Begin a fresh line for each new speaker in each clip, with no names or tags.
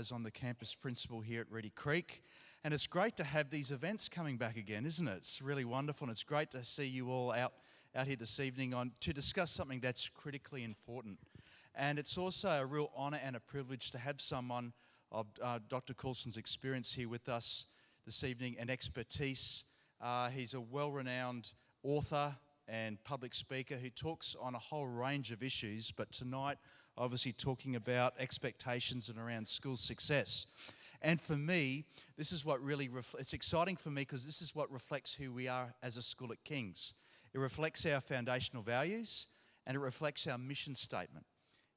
Meyers. I'm the campus principal here at Reedy Creek, and it's great to have these events coming back again, isn't it? It's really wonderful, and it's great to see you all out here this evening to discuss something that's critically important. And it's also a real honour and a privilege to have someone of Dr. Coulson's experience here with us this evening and expertise. He's a well-renowned author and public speaker who talks on a whole range of issues, but tonight obviously talking about expectations and around school success. And for me, this is what really, it's exciting for me because this is what reflects who we are as a school at King's. It reflects our foundational values and it reflects our mission statement.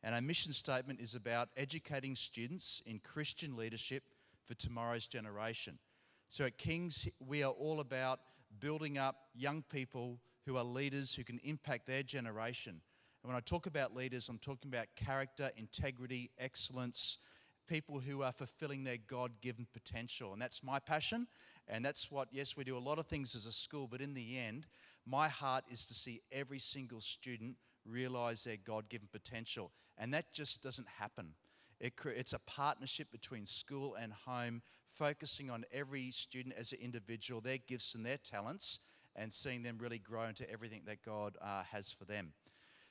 And our mission statement is about educating students in Christian leadership for tomorrow's generation. So at King's, we are all about building up young people who are leaders who can impact their generation. And when I talk about leaders, I'm talking about character, integrity, excellence, people who are fulfilling their God-given potential. And that's my passion. And that's what, yes, we do a lot of things as a school, but in the end, my heart is to see every single student realize their God-given potential. And that just doesn't happen. It's a partnership between school and home, focusing on every student as an individual, their gifts and their talents, and seeing them really grow into everything that God has for them.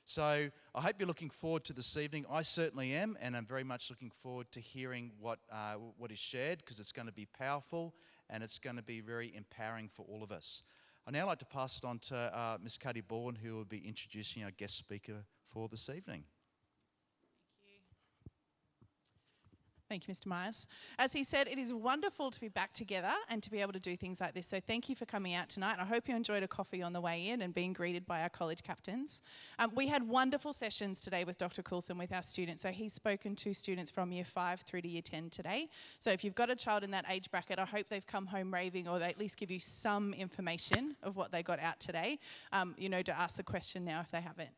So I hope you're looking forward to this evening. I certainly am, and I'm very much looking forward to hearing what is shared, because it's going to be powerful and it's going to be very empowering for all of us. I'd now like to pass it on to Ms. Katie Baldwin, who will be introducing our guest speaker for this evening.
Thank you, Mr. Myers. As he said, it is wonderful to be back together and to be able to do things like this. So thank you for coming out tonight. I hope you enjoyed a coffee on the way in and being greeted by our college captains. We had wonderful sessions today with Dr. Coulson with our students. So he's spoken to students from Year 5 through to Year 10 today. So if you've got a child in that age bracket, I hope they've come home raving, or they at least give you some information of what they got out today, to ask the question now if they haven't.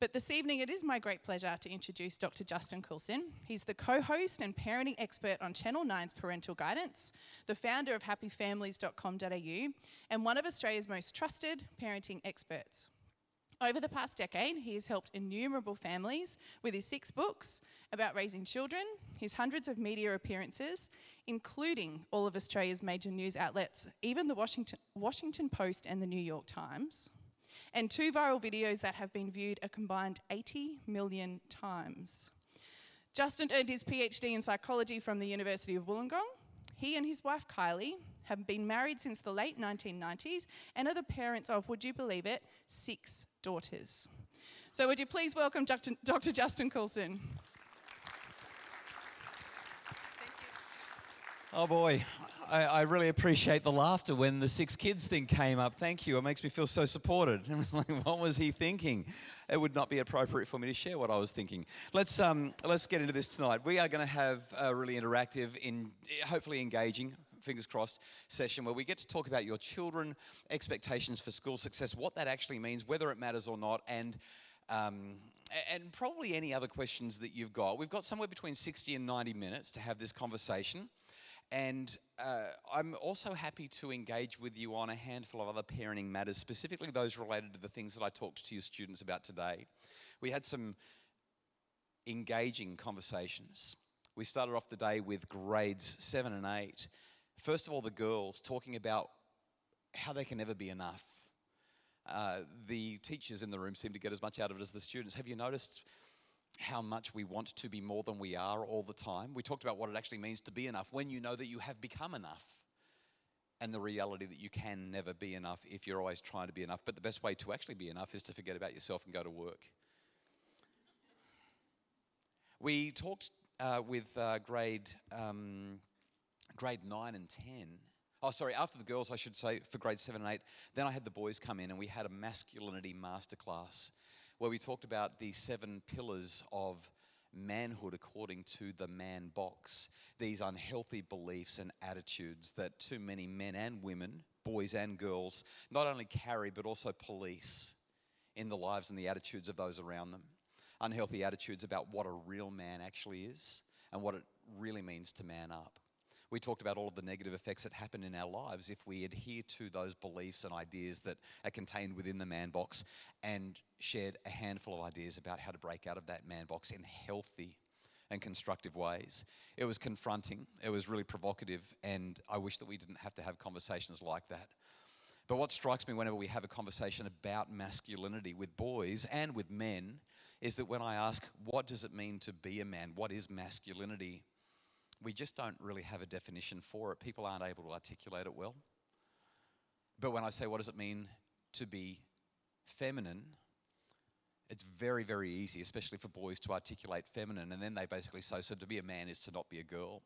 But this evening, it is my great pleasure to introduce Dr. Justin Coulson. He's the co-host and parenting expert on Channel 9's Parental Guidance, the founder of happyfamilies.com.au, and one of Australia's most trusted parenting experts. Over the past decade, he has helped innumerable families with his 6 books about raising children, his hundreds of media appearances, including all of Australia's major news outlets, even the Washington Post and the New York Times, and 2 viral videos that have been viewed a combined 80 million times. Justin earned his PhD in psychology from the University of Wollongong. He and his wife Kylie have been married since the late 1990s and are the parents of, would you believe it, 6 daughters. So would you please welcome Dr. Justin Coulson.
Oh boy, I really appreciate the laughter when the 6 kids thing came up. Thank you. It makes me feel so supported. What was he thinking? It would not be appropriate for me to share what I was thinking. Let's get into this tonight. We are going to have a really interactive, hopefully engaging, fingers crossed, session where we get to talk about your children, expectations for school success, what that actually means, whether it matters or not, and probably any other questions that you've got. We've got somewhere between 60 and 90 minutes to have this conversation. And I'm also happy to engage with you on a handful of other parenting matters, specifically those related to the things that I talked to your students about today. We had some engaging conversations. We started off the day with grades 7 and 8. First of all, the girls talking about how they can never be enough. The teachers in the room seem to get as much out of it as the students. Have you noticed how much we want to be more than we are all the time? We talked about what it actually means to be enough when you know that you have become enough, and the reality that you can never be enough if you're always trying to be enough. But the best way to actually be enough is to forget about yourself and go to work. We talked with grade 9 and 10. Oh, sorry, after the girls, I should say, for grades 7 and 8. Then I had the boys come in and we had a masculinity masterclass where we talked about the 7 pillars of manhood according to the man box. These unhealthy beliefs and attitudes that too many men and women, boys and girls, not only carry but also police in the lives and the attitudes of those around them. Unhealthy attitudes about what a real man actually is and what it really means to man up. We talked about all of the negative effects that happen in our lives if we adhere to those beliefs and ideas that are contained within the man box, and shared a handful of ideas about how to break out of that man box in healthy and constructive ways. It was confronting, it was really provocative, and I wish that we didn't have to have conversations like that. But what strikes me whenever we have a conversation about masculinity with boys and with men is that when I ask, what does it mean to be a man? What is masculinity? We just don't really have a definition for it. People aren't able to articulate it well. But when I say, what does it mean to be feminine? It's very, very easy, especially for boys, to articulate feminine. And then they basically say, so to be a man is to not be a girl.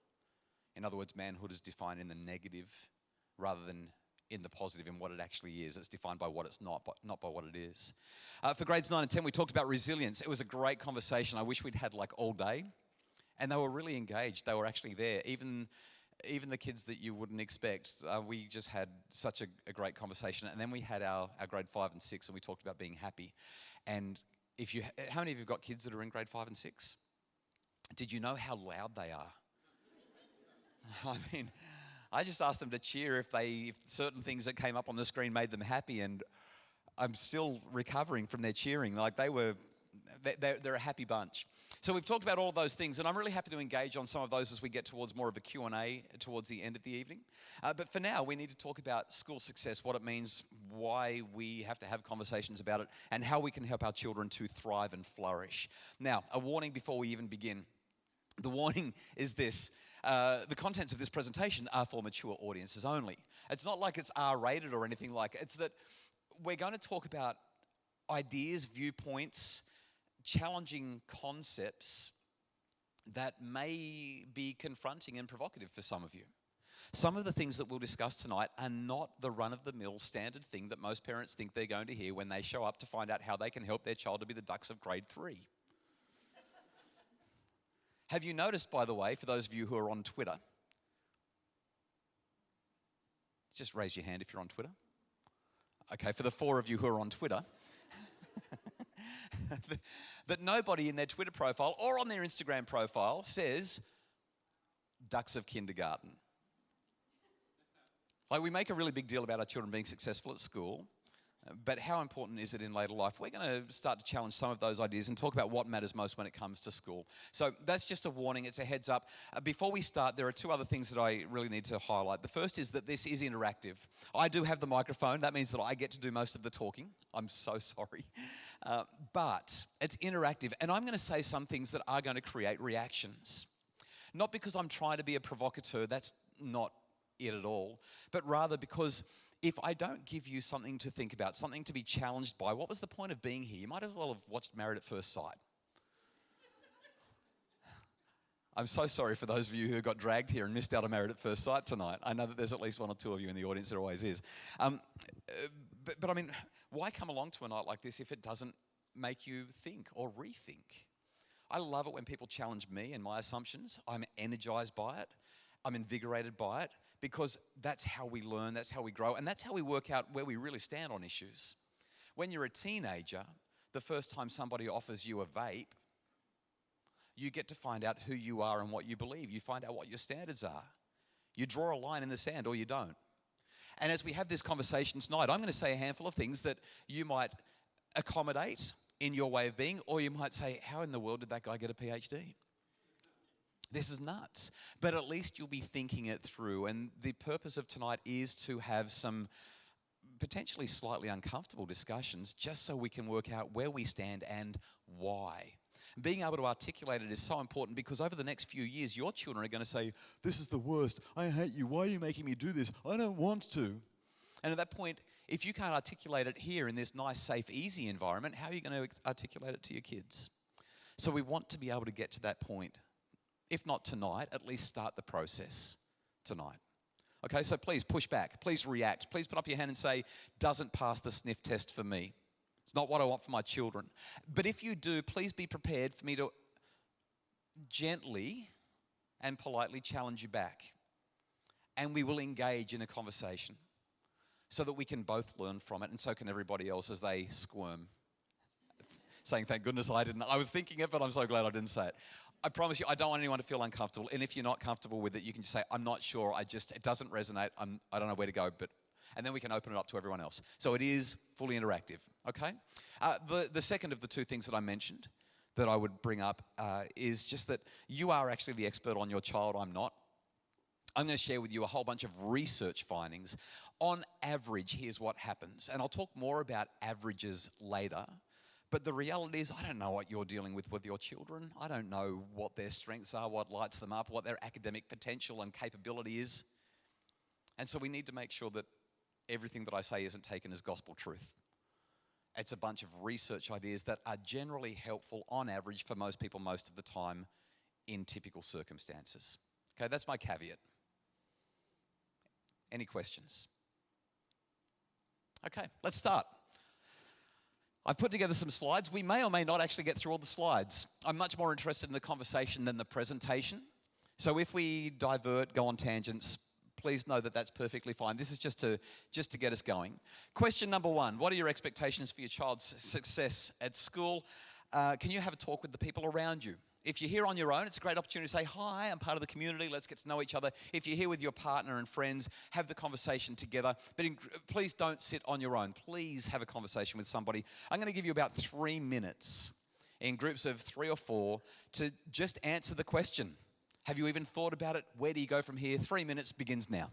In other words, manhood is defined in the negative rather than in the positive, in what it actually is. It's defined by what it's not, but not by what it is. For grades 9 and 10, we talked about resilience. It was a great conversation. I wish we'd had like all day. And they were really engaged. They were actually there. Even the kids that you wouldn't expect. We just had such a great conversation. And then we had our grade 5 and 6, and we talked about being happy. And how many of you have got kids that are in grade 5 and 6? Did you know how loud they are? I mean, I just asked them to cheer if certain things that came up on the screen made them happy, and I'm still recovering from their cheering. Like they're a happy bunch. So we've talked about all of those things, and I'm really happy to engage on some of those as we get towards more of a Q&A towards the end of the evening. But for now, we need to talk about school success, what it means, why we have to have conversations about it, and how we can help our children to thrive and flourish. Now, a warning before we even begin. The warning is this. The contents of this presentation are for mature audiences only. It's not like it's R-rated or anything like it. It's that we're going to talk about ideas, viewpoints, challenging concepts that may be confronting and provocative for some of you. Some of the things that we'll discuss tonight are not the run-of-the-mill standard thing that most parents think they're going to hear when they show up to find out how they can help their child to be the Ducks of grade 3. Have you noticed, by the way, for those of you who are on Twitter, just raise your hand if you're on Twitter. Okay, for the 4 of you who are on Twitter, that nobody in their Twitter profile or on their Instagram profile says Ducks of kindergarten. Like, we make a really big deal about our children being successful at school, but how important is it in later life? We're going to start to challenge some of those ideas and talk about what matters most when it comes to school. So that's just a warning. It's a heads up. Before we start, there are 2 other things that I really need to highlight. The first is that this is interactive. I do have the microphone. That means that I get to do most of the talking. I'm so sorry. But it's interactive. And I'm going to say some things that are going to create reactions. Not because I'm trying to be a provocateur. That's not it at all. But rather because if I don't give you something to think about, something to be challenged by, what was the point of being here? You might as well have watched Married at First Sight. I'm so sorry for those of you who got dragged here and missed out on Married at First Sight tonight. I know that there's at least 1 or 2 of you in the audience, there always is. But I mean, why come along to a night like this if it doesn't make you think or rethink? I love it when people challenge me and my assumptions. I'm energized by it. I'm invigorated by it. Because that's how we learn, that's how we grow, and that's how we work out where we really stand on issues. When you're a teenager, the first time somebody offers you a vape, you get to find out who you are and what you believe. You find out what your standards are. You draw a line in the sand or you don't. And as we have this conversation tonight, I'm going to say a handful of things that you might accommodate in your way of being, or you might say, how in the world did that guy get a PhD? This is nuts. But at least you'll be thinking it through. And the purpose of tonight is to have some potentially slightly uncomfortable discussions just so we can work out where we stand and why. Being able to articulate it is so important because over the next few years, your children are going to say, this is the worst. I hate you. Why are you making me do this? I don't want to. And at that point, if you can't articulate it here in this nice, safe, easy environment, how are you going to articulate it to your kids? So we want to be able to get to that point. If not tonight, at least start the process tonight. Okay, so please push back. Please react. Please put up your hand and say, doesn't pass the sniff test for me. It's not what I want for my children. But if you do, please be prepared for me to gently and politely challenge you back. And we will engage in a conversation so that we can both learn from it, and so can everybody else as they squirm. Saying, thank goodness I didn't. I was thinking it, but I'm so glad I didn't say it. I promise you, I don't want anyone to feel uncomfortable. And if you're not comfortable with it, you can just say, I'm not sure. It doesn't resonate. I don't know where to go. And then we can open it up to everyone else. So it is fully interactive, okay? The second of the 2 things that I mentioned, that I would bring up is just that you are actually the expert on your child, I'm not. I'm going to share with you a whole bunch of research findings. On average, here's what happens. And I'll talk more about averages later. But the reality is, I don't know what you're dealing with your children. I don't know what their strengths are, what lights them up, what their academic potential and capability is. And so we need to make sure that everything that I say isn't taken as gospel truth. It's a bunch of research ideas that are generally helpful on average for most people most of the time in typical circumstances. Okay, that's my caveat. Any questions? Okay, let's start. I've put together some slides. We may or may not actually get through all the slides. I'm much more interested in the conversation than the presentation. So if we divert, go on tangents, please know that that's perfectly fine. This is just to get us going. Question number one, what are your expectations for your child's success at school? Can you have a talk with the people around you? If you're here on your own, it's a great opportunity to say, hi, I'm part of the community, let's get to know each other. If you're here with your partner and friends, have the conversation together. But please don't sit on your own. Please have a conversation with somebody. I'm going to give you about 3 minutes in groups of 3 or 4 to just answer the question. Have you even thought about it? Where do you go from here? 3 minutes begins now.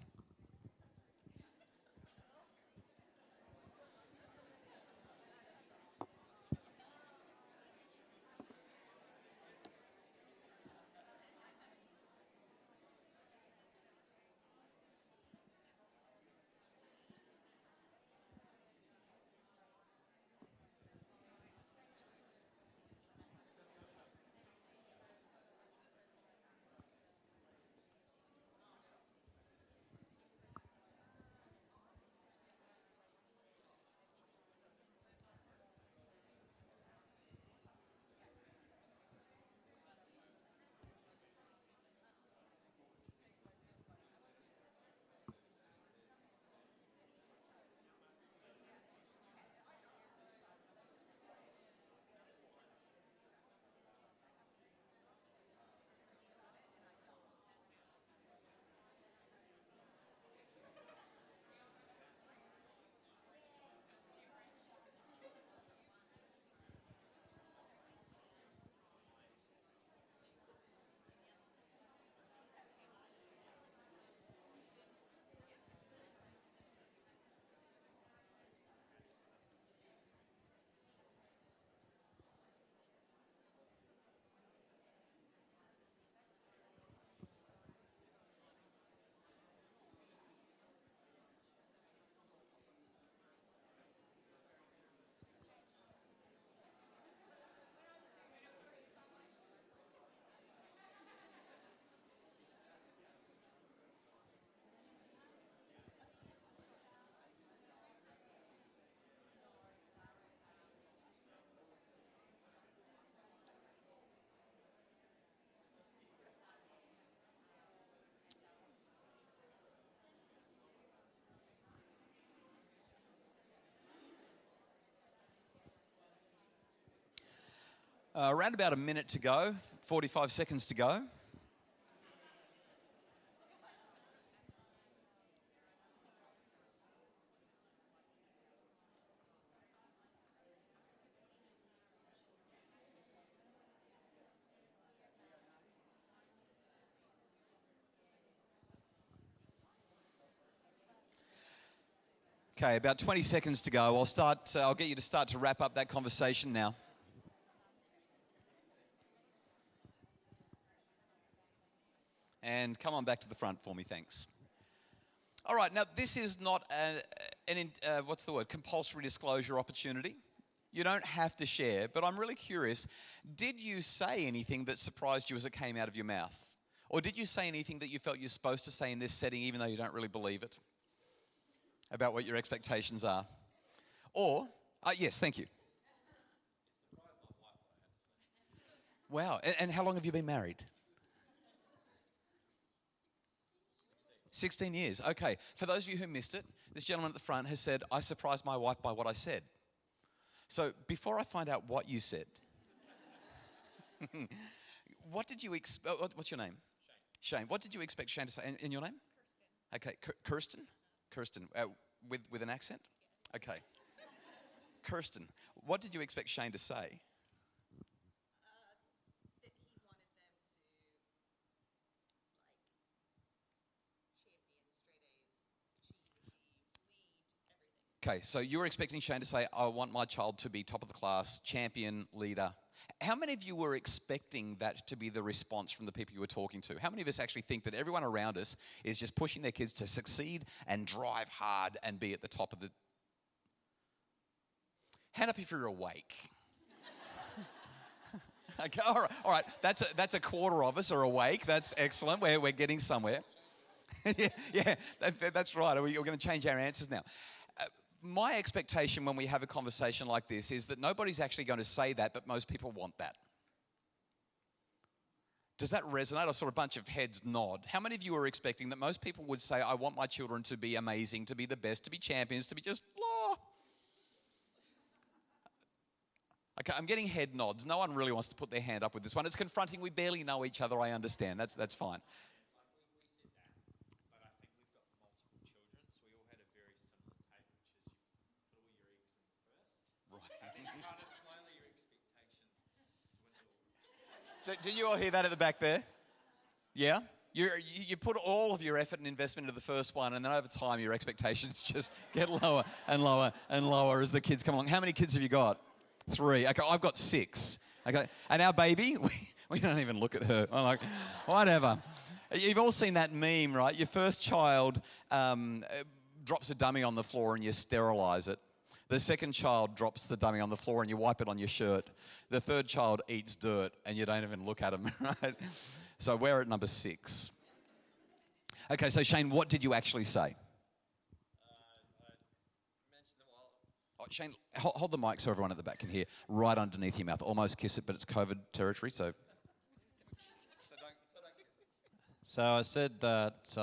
Around about a minute to go, 45 seconds to go. Okay, about 20 seconds to go. I'll get you to start to wrap up that conversation now. And come on back to the front for me, thanks. All right, now this is not compulsory disclosure opportunity. You don't have to share, but I'm really curious, did you say anything that surprised you as it came out of your mouth? Or did you say anything that you felt you're supposed to say in this setting even though you don't really believe it? About what your expectations are? Or, yes, thank you. Wow, and how long have you been married? 16 years, okay. For those of you who missed it, this gentleman at the front has said, I surprised my wife by what I said. So before I find out what you said, what did you expect? What's your name? Shane. What did you expect Shane to say? And your name? Kirsten. Okay, Kirsten? Kirsten, with an accent? Okay. Kirsten, what did you expect Shane to say? Okay, so you were expecting Shane to say, I want my child to be top of the class, champion, leader. How many of you were expecting that to be the response from the people you were talking to? How many of us actually think that everyone around us is just pushing their kids to succeed and drive hard and be at the top of the... Hand up if you're awake. Okay, all right. That's a quarter of us are awake. That's excellent. We're getting somewhere. yeah, that's right. We're going to change our answers now. My expectation when we have a conversation like this is that nobody's actually going to say that, but most people want that. Does that resonate? I saw a bunch of heads nod. How many of you are expecting that most people would say, I want my children to be amazing, to be the best, to be champions, to be just, Okay, I'm getting head nods. No one really wants to put their hand up with this one. It's confronting. We barely know each other. I understand. That's fine. Did you all hear that at the back there? Yeah? You put all of your effort and investment into the first one, and then over time your expectations just get lower and lower and lower as the kids come along. How many kids have you got? 3. Okay, I've got 6. Okay, and our baby, we don't even look at her. I'm like, whatever. You've all seen that meme, right? Your first child drops a dummy on the floor and you sterilize it. The second child drops the dummy on the floor and you wipe it on your shirt. The third child eats dirt and you don't even look at him, right? So we're at number 6. Okay, so Shane, what did you actually say? Oh, Shane, hold the mic so everyone at the back can hear. Right underneath your mouth. Almost kiss it, but it's COVID territory, so...
So I said that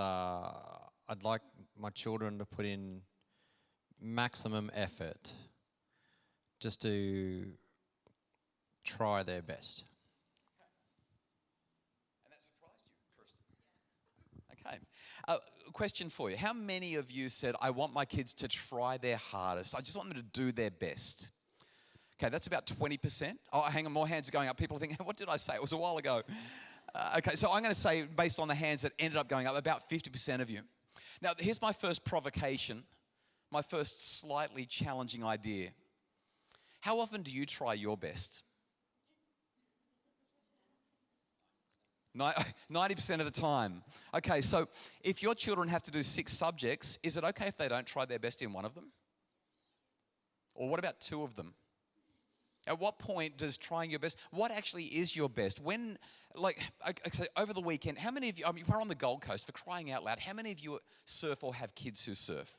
I'd like my children to put in maximum effort just to try their best.
And that surprised you, Kirsten? Okay. Question for you. How many of you said, I want my kids to try their hardest. I just want them to do their best. Okay, that's about 20%. Oh, hang on, more hands are going up. People are thinking, what did I say? It was a while ago. Okay, so I'm going to say, based on the hands that ended up going up, about 50% of you. Now, here's my first provocation, my first slightly challenging idea. How often do you try your best? 90% of the time. Okay, so if your children have to do 6 subjects, is it okay if they don't try their best in one of them? Or what about 2 of them? At what point does trying your best, what actually is your best? When, like, okay, over the weekend, how many of you, I mean, we're on the Gold Coast, for crying out loud, how many of you surf or have kids who surf?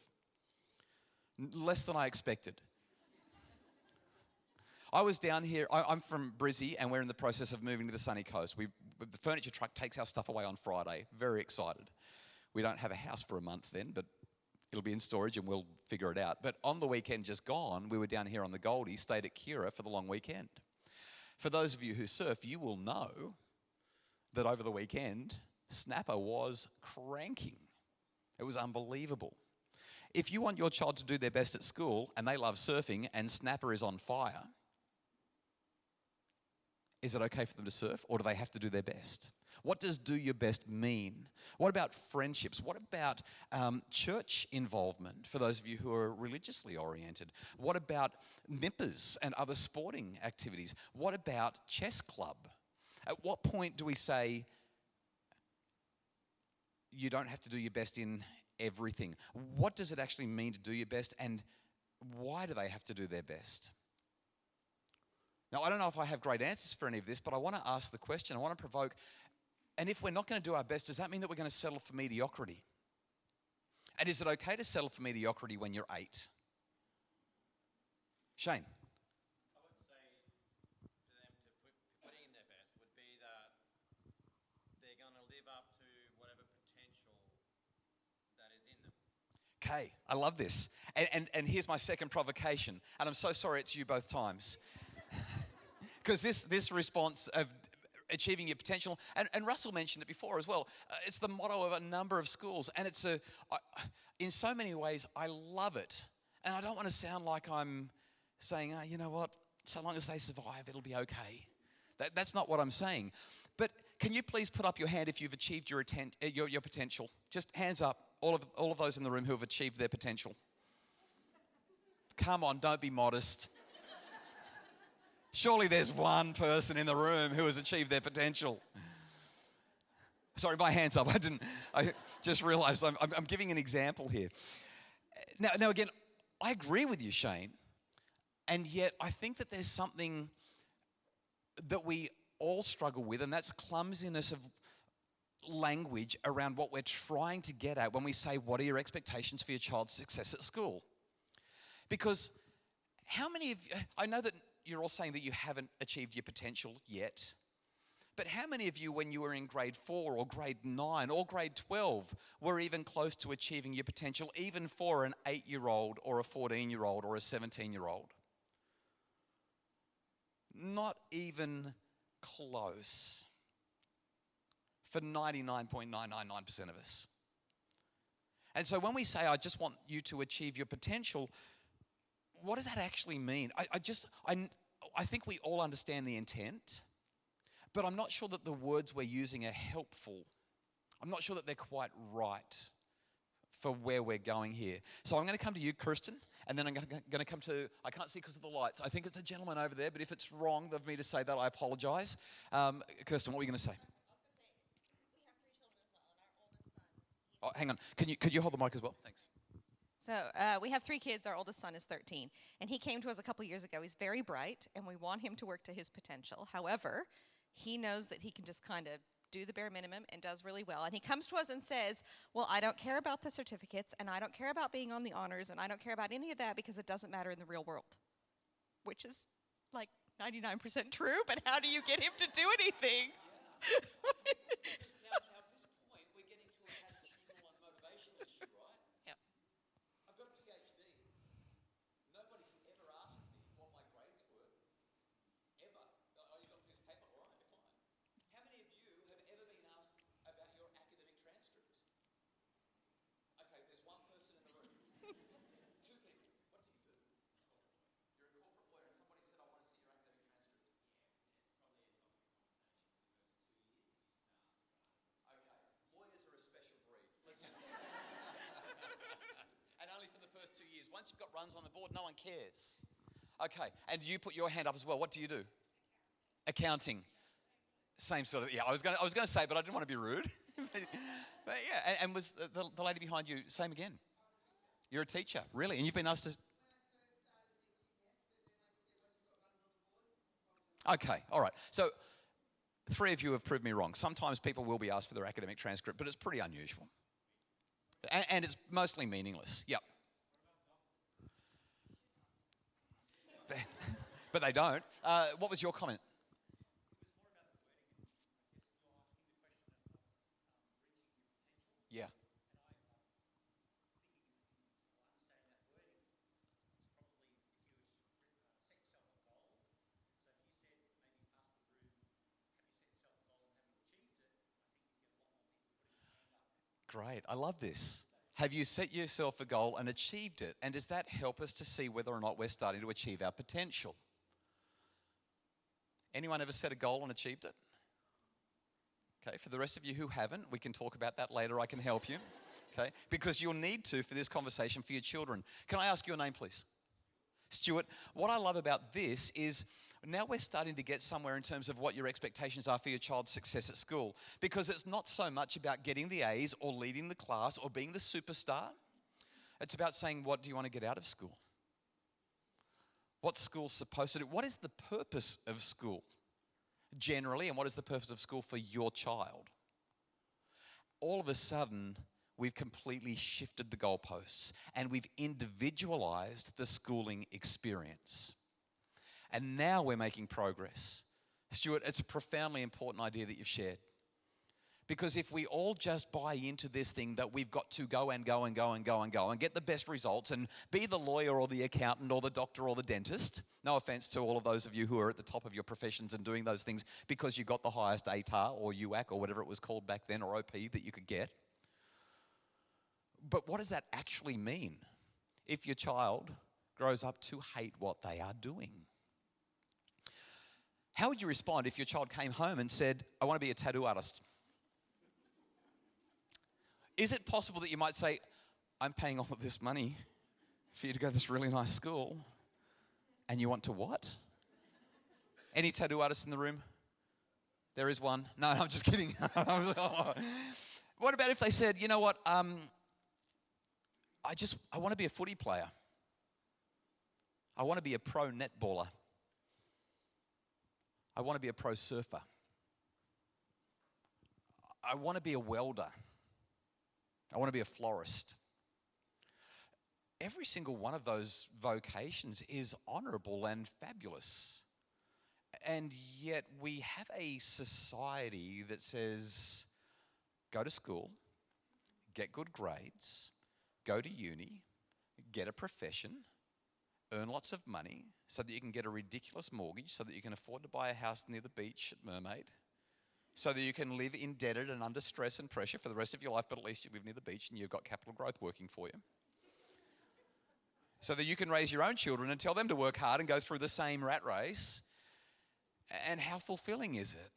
Less than I expected. I was down here, I'm from Brizzy, and we're in the process of moving to the sunny coast. The furniture truck takes our stuff away on Friday. Very excited. We don't have a house for a month then, but it'll be in storage and we'll figure it out. But on the weekend just gone, we were down here on the Goldie, stayed at Kira for the long weekend. For those of you who surf, you will know that over the weekend, Snapper was cranking. It was unbelievable. If you want your child to do their best at school and they love surfing and Snapper is on fire, is it okay for them to surf, or do they have to do their best? What does do your best mean? What about friendships? What about church involvement for those of you who are religiously oriented? What about nippers and other sporting activities? What about chess club? At what point do we say you don't have to do your best in everything? What does it actually mean to do your best, and why do they have to do their best? Now, I don't know if I have great answers for any of this, but I want to ask the question, I want to provoke, and if we're not going to do our best, does that mean that we're going to settle for mediocrity? And is it okay to settle for mediocrity when you're 8? Shane?
I would say for them to putting in their best would be that they're going to live up to whatever potential that is in them.
Okay, I love this. And here's my second provocation, and I'm so sorry it's you both times. Because this response of achieving your potential, and Russell mentioned it before as well, it's the motto of a number of schools, and it's in so many ways, I love it. And I don't want to sound like I'm saying, you know what, so long as they survive, it'll be okay. That's not what I'm saying. But can you please put up your hand if you've achieved your potential? Just hands up, all of those in the room who have achieved their potential. Come on, don't be modest. Surely there's one person in the room who has achieved their potential. Sorry, my hand's up. I just realized I'm giving an example here. Now again, I agree with you, Shane. And yet I think that there's something that we all struggle with, and that's clumsiness of language around what we're trying to get at when we say, what are your expectations for your child's success at school? Because how many of you, I know that you're all saying that you haven't achieved your potential yet, but how many of you, when you were in grade 4 or grade 9 or grade 12, were even close to achieving your potential, even for an 8-year-old or a 14-year-old or a 17-year-old? Not even close for 99.999% of us. And so when we say, I just want you to achieve your potential, what does that actually mean? I think we all understand the intent, but I'm not sure that the words we're using are helpful. I'm not sure that they're quite right for where we're going here. So I'm going to come to you, Kirsten, and then I'm going to come to, I can't see because of the lights. I think it's a gentleman over there, but if it's wrong of me to say that, I apologize. Kirsten, what were you going to say? Oh, hang on. Could you hold the mic as well? Thanks.
So we have 3 kids. Our oldest son is 13. And he came to us a couple years ago. He's very bright, and we want him to work to his potential. However, he knows that he can just kind of do the bare minimum and does really well. And he comes to us and says, well, I don't care about the certificates, and I don't care about being on the honors, and I don't care about any of that because it doesn't matter in the real world. Which is like 99% true, but how do you get him to do anything?
Now, at this point, we're getting to an attitudinal and motivation issue, right?
Yep.
I've got a PhD. Nobody's ever asked me what my grades were. Ever. Oh, you got this paper? All right, fine. How many of you have ever been asked about your academic transcript? Okay, there's one person in the room. 2 people. What do you do? You're a corporate lawyer, and somebody said, I want to see your academic transcript. Okay, lawyers are a special breed. Let's just... And only for the first 2 years. Once you've got runs on the board, no one cares. Okay, and you put your hand up as well. What do you do? Accounting. Same sort of, yeah, I was going to say, but I didn't want to be rude. but yeah, and was the lady behind you, same again? You're a teacher, really? And you've been asked to... Okay, all right. So 3 of you have proved me wrong. Sometimes people will be asked for their academic transcript, but it's pretty unusual. And it's mostly meaningless. Yep. But they don't. What was your comment? Yeah. Great. I love this. Have you set yourself a goal and achieved it? And does that help us to see whether or not we're starting to achieve our potential? Anyone ever set a goal and achieved it? Okay, for the rest of you who haven't, we can talk about that later. I can help you. Okay, because you'll need to for this conversation for your children. Can I ask your name, please? Stuart. What I love about this is now we're starting to get somewhere in terms of what your expectations are for your child's success at school. Because it's not so much about getting the A's or leading the class or being the superstar. It's about saying, what do you want to get out of school? What's school supposed to do? What is the purpose of school generally, and what is the purpose of school for your child? All of a sudden, we've completely shifted the goalposts and we've individualized the schooling experience. And now we're making progress. Stuart, it's a profoundly important idea that you've shared. Because if we all just buy into this thing that we've got to go and go and go and go and go and get the best results and be the lawyer or the accountant or the doctor or the dentist, no offense to all of those of you who are at the top of your professions and doing those things because you got the highest ATAR or UAC or whatever it was called back then, or OP that you could get. But what does that actually mean if your child grows up to hate what they are doing? How would you respond if your child came home and said, I want to be a tattoo artist? Is it possible that you might say, I'm paying all of this money for you to go to this really nice school, and you want to what? Any tattoo artists in the room? There is one. No, I'm just kidding. What about if they said, you know what, I want to be a footy player. I want to be a pro netballer. I want to be a pro surfer. I want to be a welder. I want to be a florist. Every single one of those vocations is honorable and fabulous. And yet we have a society that says, go to school, get good grades, go to uni, get a profession, earn lots of money so that you can get a ridiculous mortgage, so that you can afford to buy a house near the beach at Mermaid, so that you can live indebted and under stress and pressure for the rest of your life, but at least you live near the beach and you've got capital growth working for you. So that you can raise your own children and tell them to work hard and go through the same rat race. And how fulfilling is it?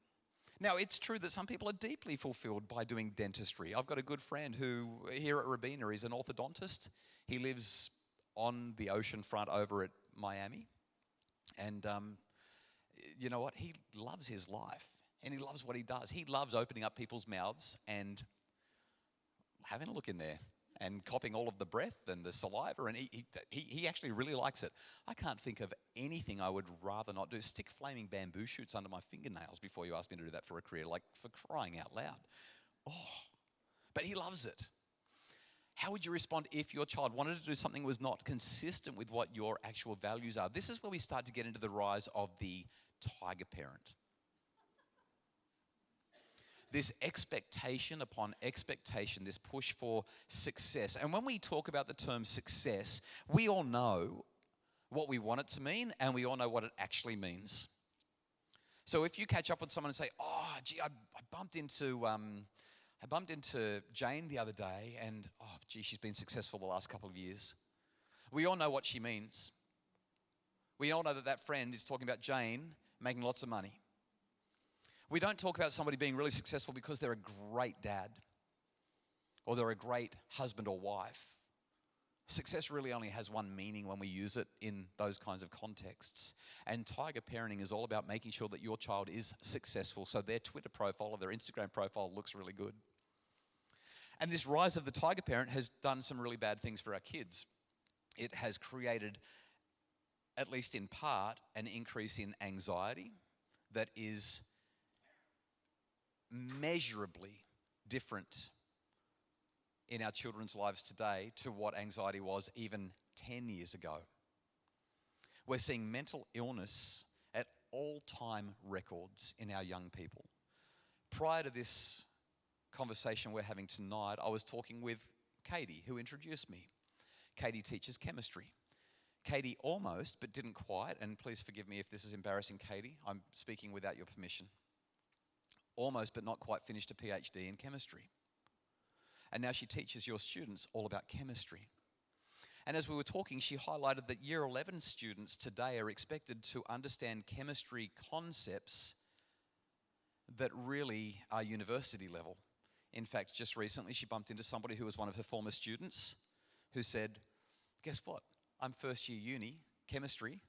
Now, it's true that some people are deeply fulfilled by doing dentistry. I've got a good friend who, here at Rabina, is an orthodontist. He lives on the ocean front over at Miami. And you know what? He loves his life. And he loves what he does. He loves opening up people's mouths and having a look in there and copying all of the breath and the saliva. And he actually really likes it. I can't think of anything I would rather not do. Stick flaming bamboo shoots under my fingernails before you ask me to do that for a career, like for crying out loud. Oh, but he loves it. How would you respond if your child wanted to do something that was not consistent with what your actual values are? This is where we start to get into the rise of the tiger parent. This expectation upon expectation, this push for success. And when we talk about the term success, we all know what we want it to mean, and we all know what it actually means. So if you catch up with someone and say, oh, gee, I bumped into Jane the other day, and oh, gee, she's been successful the last couple of years. We all know what she means. We all know that friend is talking about Jane making lots of money. We don't talk about somebody being really successful because they're a great dad or they're a great husband or wife. Success really only has one meaning when we use it in those kinds of contexts. And tiger parenting is all about making sure that your child is successful so their Twitter profile or their Instagram profile looks really good. And this rise of the tiger parent has done some really bad things for our kids. It has created, at least in part, an increase in anxiety that is measurably different in our children's lives today to what anxiety was even 10 years ago. We're seeing mental illness at all-time records in our young people. Prior to this conversation we're having tonight, I was talking with Katie, who introduced me. Katie teaches chemistry. Katie almost, but didn't quite, and please forgive me if this is embarrassing, Katie, I'm speaking without your permission. Almost, but not quite finished a PhD in chemistry. And now she teaches your students all about chemistry. And as we were talking, she highlighted that Year 11 students today are expected to understand chemistry concepts that really are university level. In fact, just recently she bumped into somebody who was one of her former students who said, guess what? I'm first year uni, chemistry,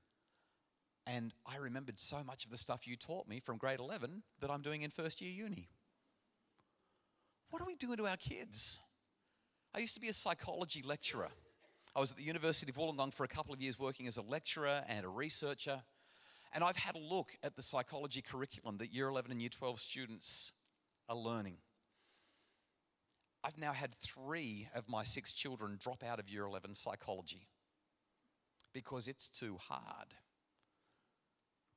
and I remembered so much of the stuff you taught me from grade 11 that I'm doing in first year uni. What are we doing to our kids? I used to be a psychology lecturer. I was at the University of Wollongong for a couple of years working as a lecturer and a researcher. And I've had a look at the psychology curriculum that Year 11 and Year 12 students are learning. I've now had 3 of my 6 children drop out of Year 11 psychology because it's too hard.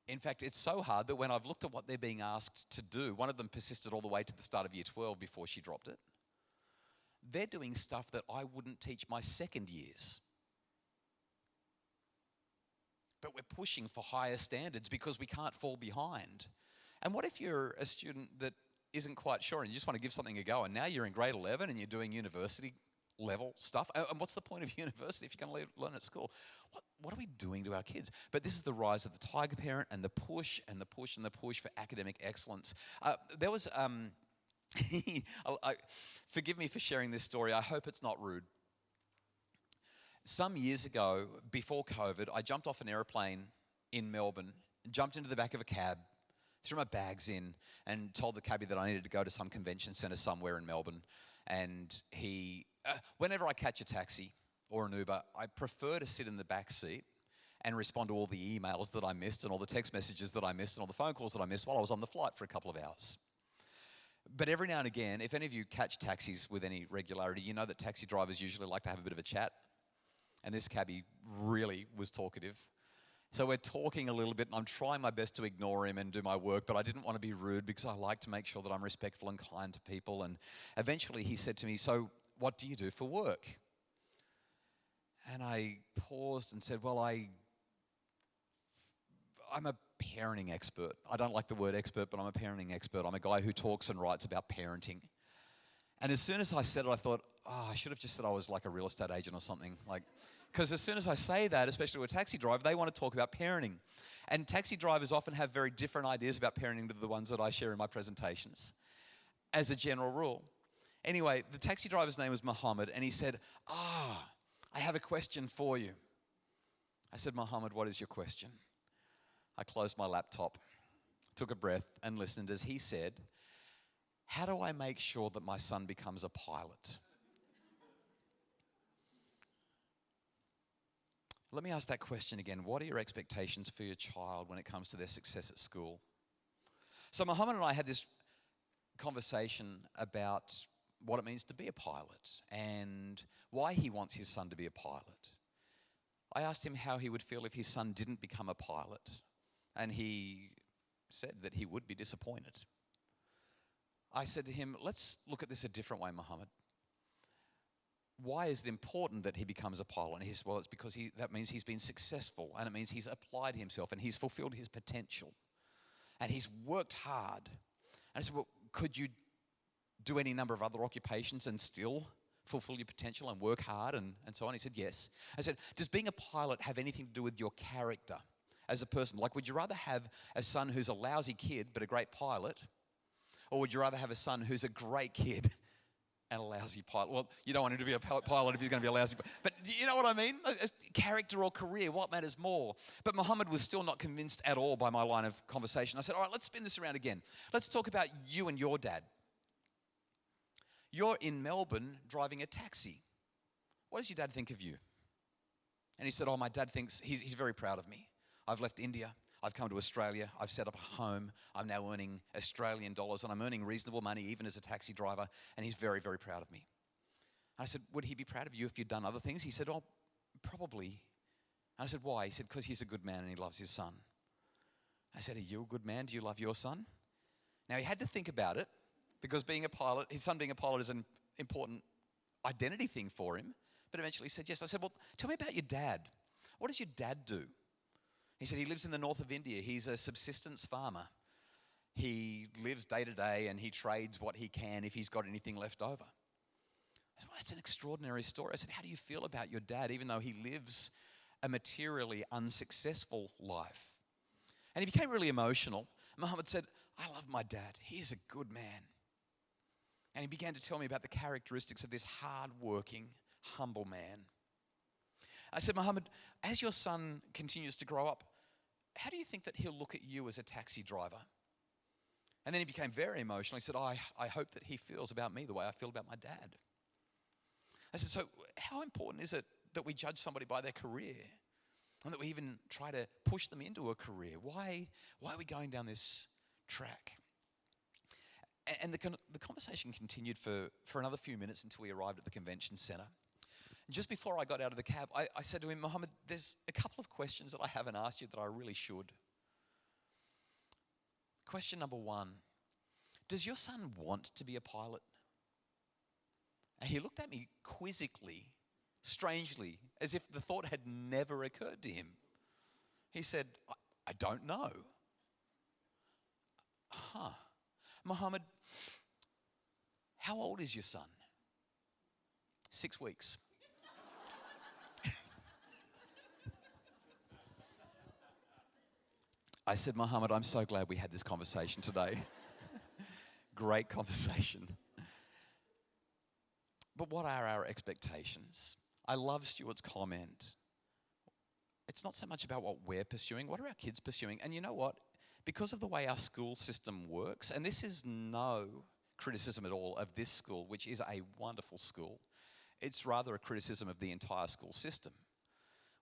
In fact, it's so hard that when I've looked at what they're being asked to do, one of them persisted all the way to the start of Year 12 before she dropped it. They're doing stuff that I wouldn't teach my second years. But we're pushing for higher standards because we can't fall behind. And what if you're a student that isn't quite sure and you just want to give something a go, and now you're in grade 11 and you're doing university level stuff? And what's the point of university if you're going to learn at school? What are we doing to our kids? But this is the rise of the tiger parent and the push and the push and the push for academic excellence. There was, forgive me for sharing this story. I hope it's not rude. some years ago, before COVID, I jumped off an aeroplane in Melbourne, jumped into the back of a cab, threw my bags in, and told the cabbie that I needed to go to some convention centre somewhere in Melbourne. And whenever I catch a taxi or an Uber, I prefer to sit in the back seat and respond to all the emails that I missed and all the text messages that I missed and all the phone calls that I missed while I was on the flight for a couple of hours. But every now and again, if any of you catch taxis with any regularity, you know that taxi drivers usually like to have a bit of a chat. And this cabbie really was talkative. So we're talking a little bit, and I'm trying my best to ignore him and do my work, but I didn't want to be rude because I like to make sure that I'm respectful and kind to people. And eventually he said to me, "So what do you do for work?" And I paused and said, "Well, I'm a parenting expert. I don't like the word expert, but I'm a parenting expert. I'm a guy who talks and writes about parenting." And as soon as I said it, I thought, I should have just said I was like a real estate agent or something. Because as soon as I say that, especially to a taxi driver, they want to talk about parenting. And taxi drivers often have very different ideas about parenting to the ones that I share in my presentations, as a general rule. Anyway, the taxi driver's name was Mohammed, and he said, "I have a question for you." I said, "Mohammed, what is your question?" I closed my laptop, took a breath, and listened as he said, "How do I make sure that my son becomes a pilot?" Let me ask that question again. What are your expectations for your child when it comes to their success at school? So Mohammed and I had this conversation about what it means to be a pilot and why he wants his son to be a pilot. I asked him how he would feel if his son didn't become a pilot, and he said that he would be disappointed. I said to him, "Let's look at this a different way, Mohammed. Why is it important that he becomes a pilot?" And he said, "Well, it's because that means he's been successful, and it means he's applied himself, and he's fulfilled his potential, and he's worked hard." And I said, "Well, could you do any number of other occupations and still fulfill your potential and work hard and so on?" He said, "Yes." I said, "Does being a pilot have anything to do with your character as a person? Like, would you rather have a son who's a lousy kid but a great pilot, or would you rather have a son who's a great kid and a lousy pilot?" Well, you don't want him to be a pilot if he's going to be a lousy pilot. But you know what I mean? Character or career, what matters more? But Mohammed was still not convinced at all by my line of conversation. I said, "All right, let's spin this around again. Let's talk about you and your dad. You're in Melbourne driving a taxi. What does your dad think of you?" And he said, "My dad thinks he's very proud of me. I've left India. I've come to Australia. I've set up a home. I'm now earning Australian dollars, and I'm earning reasonable money even as a taxi driver, and he's very, very proud of me." I said, "Would he be proud of you if you'd done other things?" He said, "Oh, probably." And I said, "Why?" He said, "Because he's a good man and he loves his son." I said, "Are you a good man? Do you love your son?" Now, he had to think about it, because being a pilot, his son being a pilot is an important identity thing for him. But eventually he said yes. I said, "Well, tell me about your dad. What does your dad do?" He said, "He lives in the north of India. He's a subsistence farmer. He lives day to day and he trades what he can if he's got anything left over." I said, "Well, that's an extraordinary story." I said, "How do you feel about your dad, even though he lives a materially unsuccessful life?" And he became really emotional. Mohammed said, "I love my dad. He is a good man." And he began to tell me about the characteristics of this hard-working, humble man. I said, "Mohammed, as your son continues to grow up, how do you think that he'll look at you as a taxi driver?" And then he became very emotional. He said, "I hope that he feels about me the way I feel about my dad." I said, "So how important is it that we judge somebody by their career and that we even try to push them into a career? Why are we going down this track?" And the conversation continued for another few minutes until we arrived at the convention centre. Just before I got out of the cab, I said to him, "Mohammed, there's a couple of questions that I haven't asked you that I really should. Question number one, does your son want to be a pilot?" And he looked at me quizzically, strangely, as if the thought had never occurred to him. He said, I don't know." "Mohammed, how old is your son?" 6 weeks. I said, "Mohammed, I'm so glad we had this conversation today." Great conversation. But what are our expectations? I love Stuart's comment. It's not so much about what we're pursuing, what are our kids pursuing? And you know what? Because of the way our school system works, and this is no criticism at all of this school, which is a wonderful school, it's rather a criticism of the entire school system.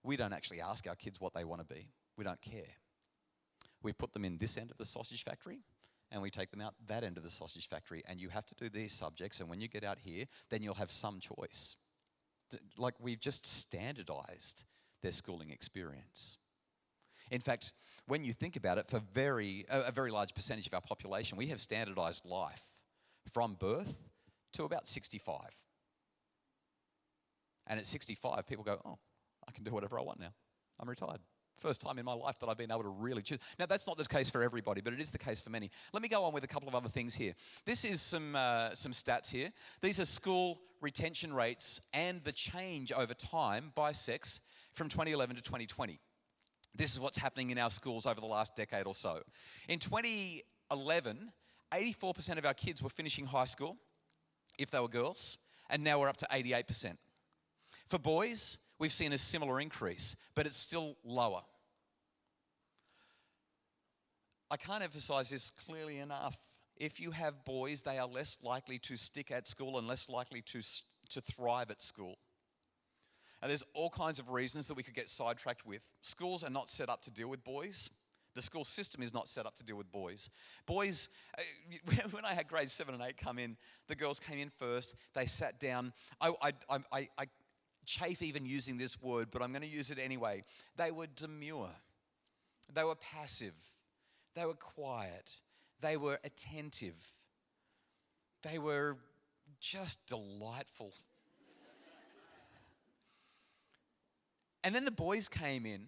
We don't actually ask our kids what they want to be. We don't care. We put them in this end of the sausage factory, and we take them out that end of the sausage factory, and you have to do these subjects, and when you get out here, then you'll have some choice. Like, we've just standardized their schooling experience. In fact, when you think about it, for a very large percentage of our population, we have standardized life from birth to about 65. And at 65, people go, oh, I can do whatever I want now. I'm retired. First time in my life that I've been able to really choose. Now, that's not the case for everybody, but it is the case for many. Let me go on with a couple of other things here. This is some stats here. These are school retention rates and the change over time by sex from 2011 to 2020. This is what's happening in our schools over the last decade or so. In 2011, 84% of our kids were finishing high school, if they were girls, and now we're up to 88%. For boys, we've seen a similar increase, but it's still lower. I can't emphasize this clearly enough. If you have boys, they are less likely to stick at school and less likely to thrive at school. And there's all kinds of reasons that we could get sidetracked with. Schools are not set up to deal with boys. The school system is not set up to deal with boys. Boys, when I had grades 7 and 8 come in, the girls came in first. They sat down. I chafe even using this word, but I'm going to use it anyway. They were demure. They were passive. They were quiet. They were attentive. They were just delightful. And then the boys came in,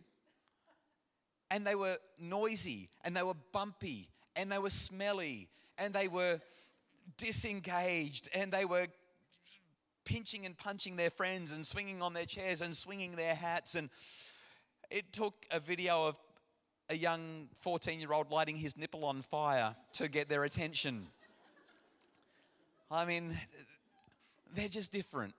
and they were noisy, and they were bumpy, and they were smelly, and they were disengaged, and they were pinching and punching their friends and swinging on their chairs and swinging their hats. And it took a video of a young 14-year-old lighting his nipple on fire to get their attention. I mean, they're just different.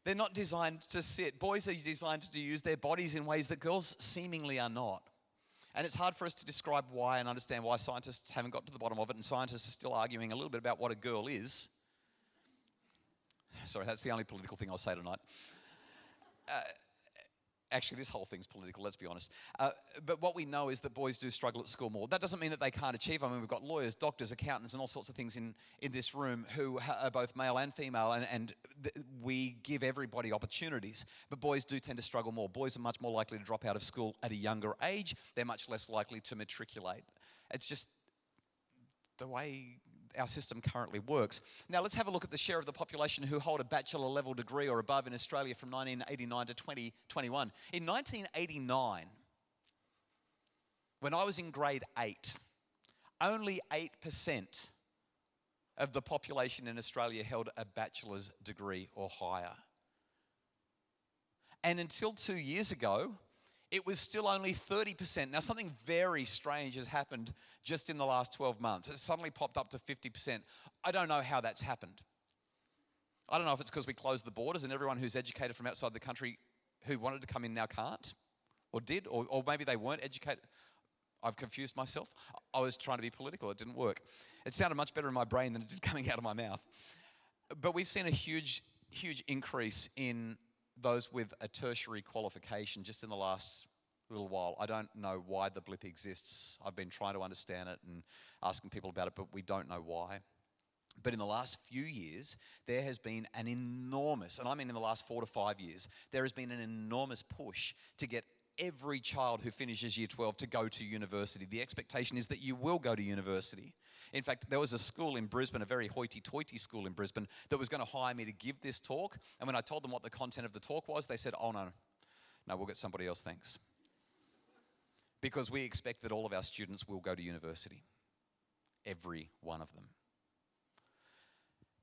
They're not designed to sit. Boys are designed to use their bodies in ways that girls seemingly are not. And it's hard for us to describe why and understand why scientists haven't got to the bottom of it, and scientists are still arguing a little bit about what a girl is. Sorry, that's the only political thing I'll say tonight. Actually, this whole thing's political, let's be honest. But what we know is that boys do struggle at school more. That doesn't mean that they can't achieve. I mean, we've got lawyers, doctors, accountants, and all sorts of things in this room who are both male and female, and we give everybody opportunities. But boys do tend to struggle more. Boys are much more likely to drop out of school at a younger age. They're much less likely to matriculate. It's just the way our system currently works. Now, let's have a look at the share of the population who hold a bachelor level degree or above in Australia from 1989 to 2021. In 1989, when I was in grade 8, only 8% of the population in Australia held a bachelor's degree or higher. And until 2 years ago, it was still only 30%. Now, something very strange has happened just in the last 12 months. It suddenly popped up to 50%. I don't know how that's happened. I don't know if it's because we closed the borders and everyone who's educated from outside the country who wanted to come in now can't, or did, or maybe they weren't educated. I've confused myself. I was trying to be political. It didn't work. It sounded much better in my brain than it did coming out of my mouth. But we've seen a huge increase in those with a tertiary qualification just in the last little while. I don't know why the blip exists. I've been trying to understand it and asking people about it, but we don't know why. But in the last few years, there has been an enormous, and I mean in the last 4 to 5 years, there has been an enormous push to get every child who finishes year 12 to go to university. The expectation is that you will go to university. In fact, there was a school in Brisbane, a very hoity-toity school in Brisbane, that was going to hire me to give this talk. And when I told them what the content of the talk was, they said, oh, no, we'll get somebody else, thanks. Because we expect that all of our students will go to university. Every one of them.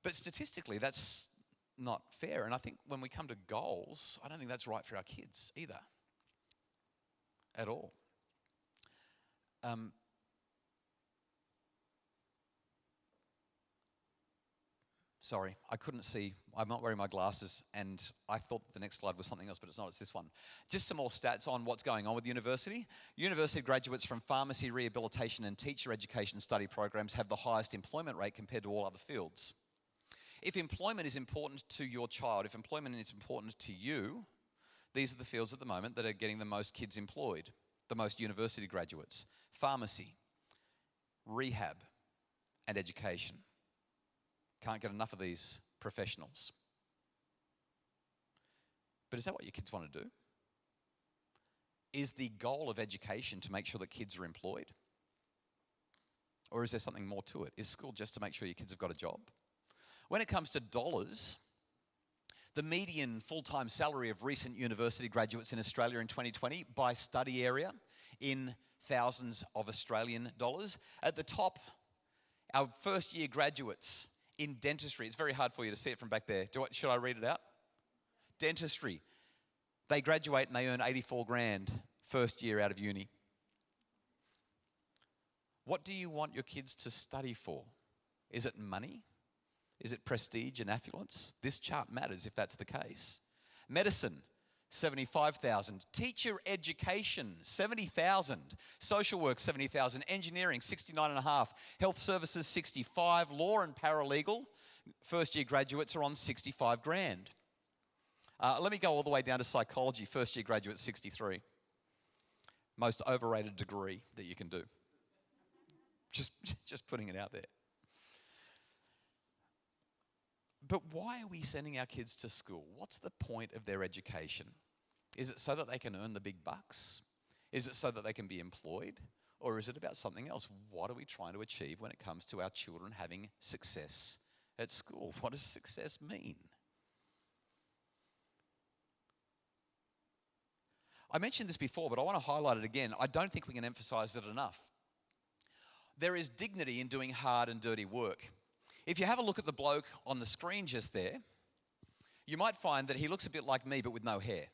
But statistically, that's not fair. And I think when we come to goals, I don't think that's right for our kids either. At all. Sorry, I couldn't see. I'm not wearing my glasses, and I thought the next slide was something else, but it's not. It's this one. Just some more stats on what's going on with the university. University graduates from pharmacy, rehabilitation, and teacher education study programs have the highest employment rate compared to all other fields. If employment is important to your child, if employment is important to you, these are the fields at the moment that are getting the most kids employed, the most university graduates: pharmacy, rehab, and education. Can't get enough of these professionals. But is that what your kids want to do? Is the goal of education to make sure that kids are employed? Or is there something more to it? Is school just to make sure your kids have got a job? When it comes to dollars, the median full-time salary of recent university graduates in Australia in 2020 by study area in thousands of Australian dollars. At the top, our first-year graduates in dentistry. It's very hard for you to see it from back there. Should I read it out? Dentistry. They graduate and they earn 84 grand first year out of uni. What do you want your kids to study for? Is it money? Is it prestige and affluence? This chart matters if that's the case. Medicine, 75,000. Teacher education, 70,000. Social work, 70,000. Engineering, 69.5. Health services, 65. Law and paralegal, first year graduates are on 65 grand. Let me go all the way down to psychology, first year graduates, 63. Most overrated degree that you can do. Just putting it out there. But why are we sending our kids to school? What's the point of their education? Is it so that they can earn the big bucks? Is it so that they can be employed? Or is it about something else? What are we trying to achieve when it comes to our children having success at school? What does success mean? I mentioned this before, but I want to highlight it again. I don't think we can emphasize it enough. There is dignity in doing hard and dirty work. If you have a look at the bloke on the screen just there, you might find that he looks a bit like me, but with no hair.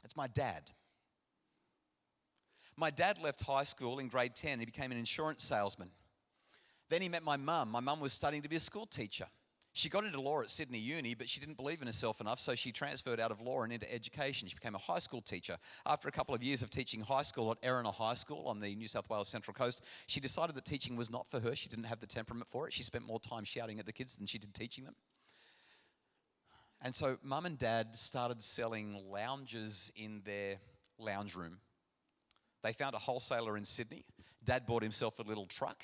It's my dad. My dad left high school in grade 10. He became an insurance salesman. Then he met my mum. My mum was studying to be a school teacher. She got into law at Sydney Uni, but she didn't believe in herself enough, so she transferred out of law and into education. She became a high school teacher. After a couple of years of teaching high school at Erina High School on the New South Wales Central Coast, she decided that teaching was not for her. She didn't have the temperament for it. She spent more time shouting at the kids than she did teaching them. And so Mum and Dad started selling lounges in their lounge room. They found a wholesaler in Sydney. Dad bought himself a little truck.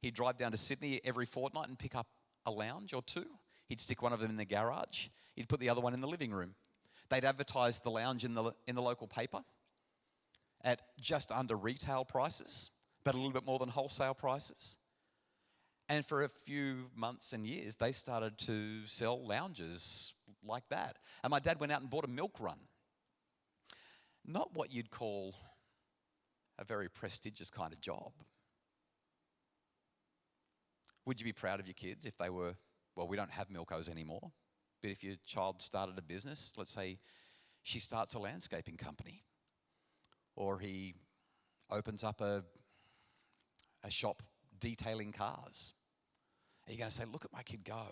He'd drive down to Sydney every fortnight and pick up a lounge or two. He'd stick one of them in the garage. He'd put the other one in the living room. They'd advertise the lounge in the local paper at just under retail prices, but a little bit more than wholesale prices. And for a few months and years, they started to sell lounges like that. And my dad went out and bought a milk run. Not what you'd call a very prestigious kind of job. Would you be proud of your kids if they were, well, we don't have milkos anymore, but if your child started a business, let's say she starts a landscaping company, or he opens up a shop detailing cars. Are you going to say, look at my kid go?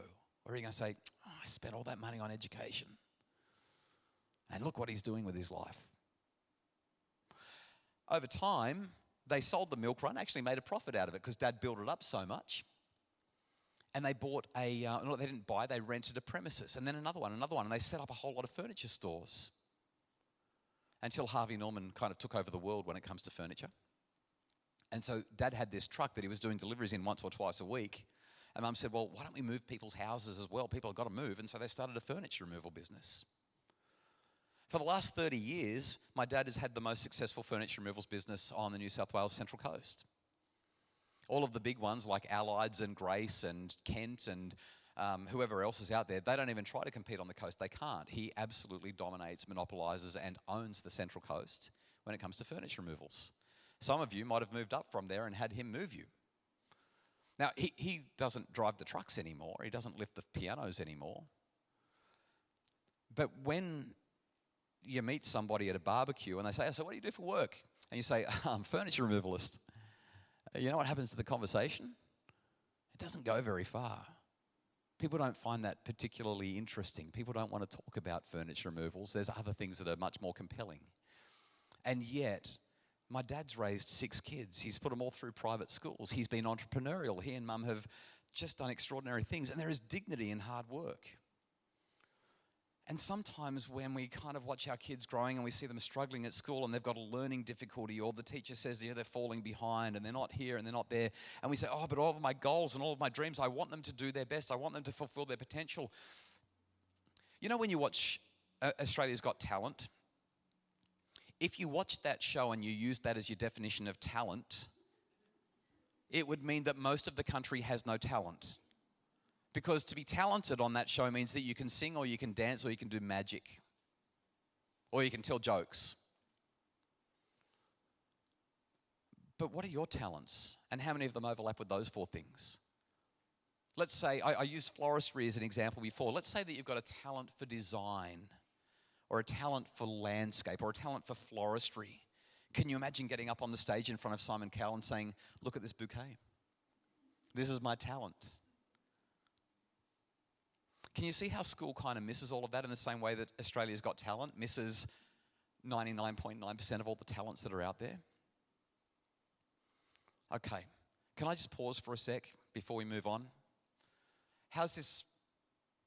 Or are you going to say, oh, I spent all that money on education, and look what he's doing with his life? Over time, they sold the milk run, actually made a profit out of it because Dad built it up so much. And they bought no, they didn't buy, they rented a premises. And then another one, and they set up a whole lot of furniture stores. Until Harvey Norman kind of took over the world when it comes to furniture. And so Dad had this truck that he was doing deliveries in once or twice a week. And Mum said, well, why don't we move people's houses as well? People have got to move. And so they started a furniture removal business. For the last 30 years, my dad has had the most successful furniture removals business on the New South Wales Central Coast. All of the big ones like Allieds and Grace and Kent and whoever else is out there, they don't even try to compete on the coast. They can't. He absolutely dominates, monopolises and owns the Central Coast when it comes to furniture removals. Some of you might have moved up from there and had him move you. Now, he doesn't drive the trucks anymore. He doesn't lift the pianos anymore. But when you meet somebody at a barbecue and they say, so what do you do for work? And you say, I'm a furniture removalist. You know what happens to the conversation? It doesn't go very far. People don't find that particularly interesting. People don't want to talk about furniture removals. There's other things that are much more compelling. And yet, my dad's raised 6 kids. He's put them all through private schools. He's been entrepreneurial. He and Mum have just done extraordinary things. And there is dignity in hard work. And sometimes when we kind of watch our kids growing and we see them struggling at school and they've got a learning difficulty, or the teacher says they're falling behind and they're not here and they're not there, and we say, oh, but all of my goals and all of my dreams, I want them to do their best. I want them to fulfill their potential. You know, when you watch Australia's Got Talent, if you watch that show and you use that as your definition of talent, it would mean that most of the country has no talent. Because to be talented on that show means that you can sing, or you can dance, or you can do magic, or you can tell jokes. But what are your talents? And how many of them overlap with those 4 things? Let's say, I used floristry as an example before. Let's say that you've got a talent for design, or a talent for landscape, or a talent for floristry. Can you imagine getting up on the stage in front of Simon Cowell and saying, look at this bouquet. This is my talent. Can you see how school kind of misses all of that in the same way that Australia's Got Talent misses 99.9% of all the talents that are out there? Okay, can I just pause for a sec before we move on? How's this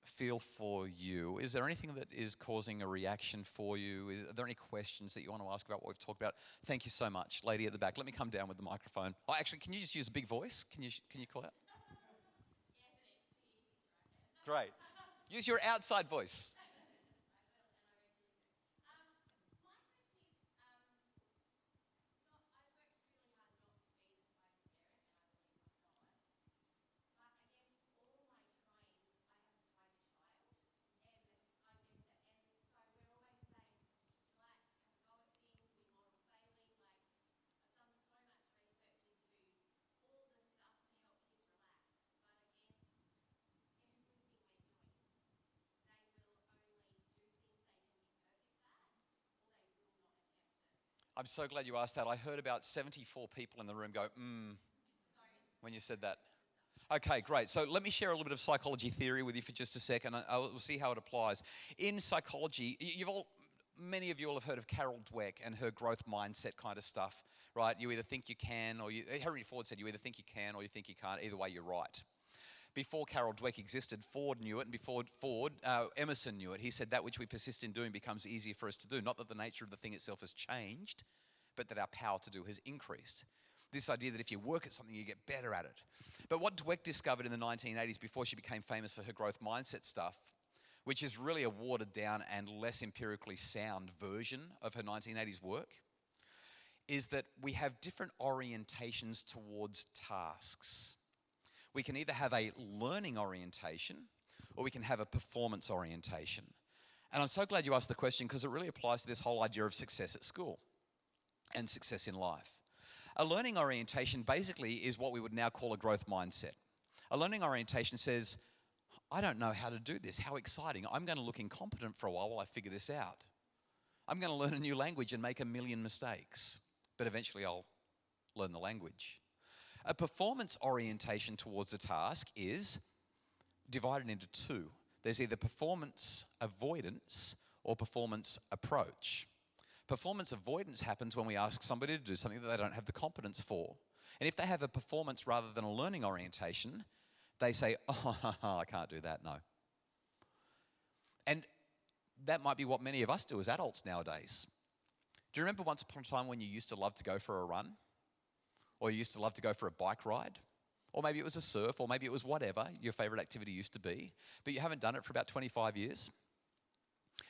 feel for you? Is there anything that is causing a reaction for you? Are there any questions that you want to ask about what we've talked about? Thank you so much. Lady at the back, let me come down with the microphone. Oh, actually, can you just use a big voice? Can you call out? Great. Use your outside voice. I'm so glad you asked that. I heard about 74 people in the room go, when you said that. Okay, great. So let me share a little bit of psychology theory with you for just a second. We'll see how it applies. In psychology, many of you all have heard of Carol Dweck and her growth mindset kind of stuff, right? You either think you can, or Henry Ford said you either think you can or you think you can't. Either way, you're right. Before Carol Dweck existed, Ford knew it, and before Ford, Emerson knew it. He said that which we persist in doing becomes easier for us to do. Not that the nature of the thing itself has changed, but that our power to do has increased. This idea that if you work at something, you get better at it. But what Dweck discovered in the 1980s, before she became famous for her growth mindset stuff, which is really a watered down and less empirically sound version of her 1980s work, is that we have different orientations towards tasks. We can either have a learning orientation or we can have a performance orientation. And I'm so glad you asked the question, because it really applies to this whole idea of success at school and success in life. A learning orientation basically is what we would now call a growth mindset. A learning orientation says, I don't know how to do this. How exciting. I'm going to look incompetent for a while I figure this out. I'm going to learn a new language and make a million mistakes, but eventually I'll learn the language. A performance orientation towards a task is divided into 2. There's either performance avoidance or performance approach. Performance avoidance happens when we ask somebody to do something that they don't have the competence for. And if they have a performance rather than a learning orientation, they say, oh, I can't do that, no. And that might be what many of us do as adults nowadays. Do you remember once upon a time when you used to love to go for a run? Or you used to love to go for a bike ride? Or maybe it was a surf, or maybe it was whatever your favorite activity used to be, but you haven't done it for about 25 years.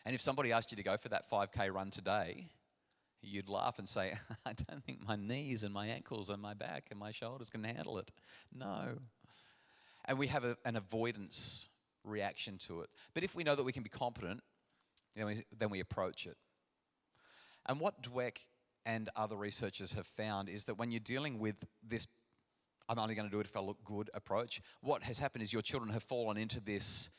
And if somebody asked you to go for that 5K run today, you'd laugh and say, I don't think my knees and my ankles and my back and my shoulders can handle it. No. And we have an avoidance reaction to it. But if we know that we can be competent, then we approach it. And what Dweck and other researchers have found is that when you're dealing with this, I'm only going to do it if I look good approach, what has happened is your children have fallen into this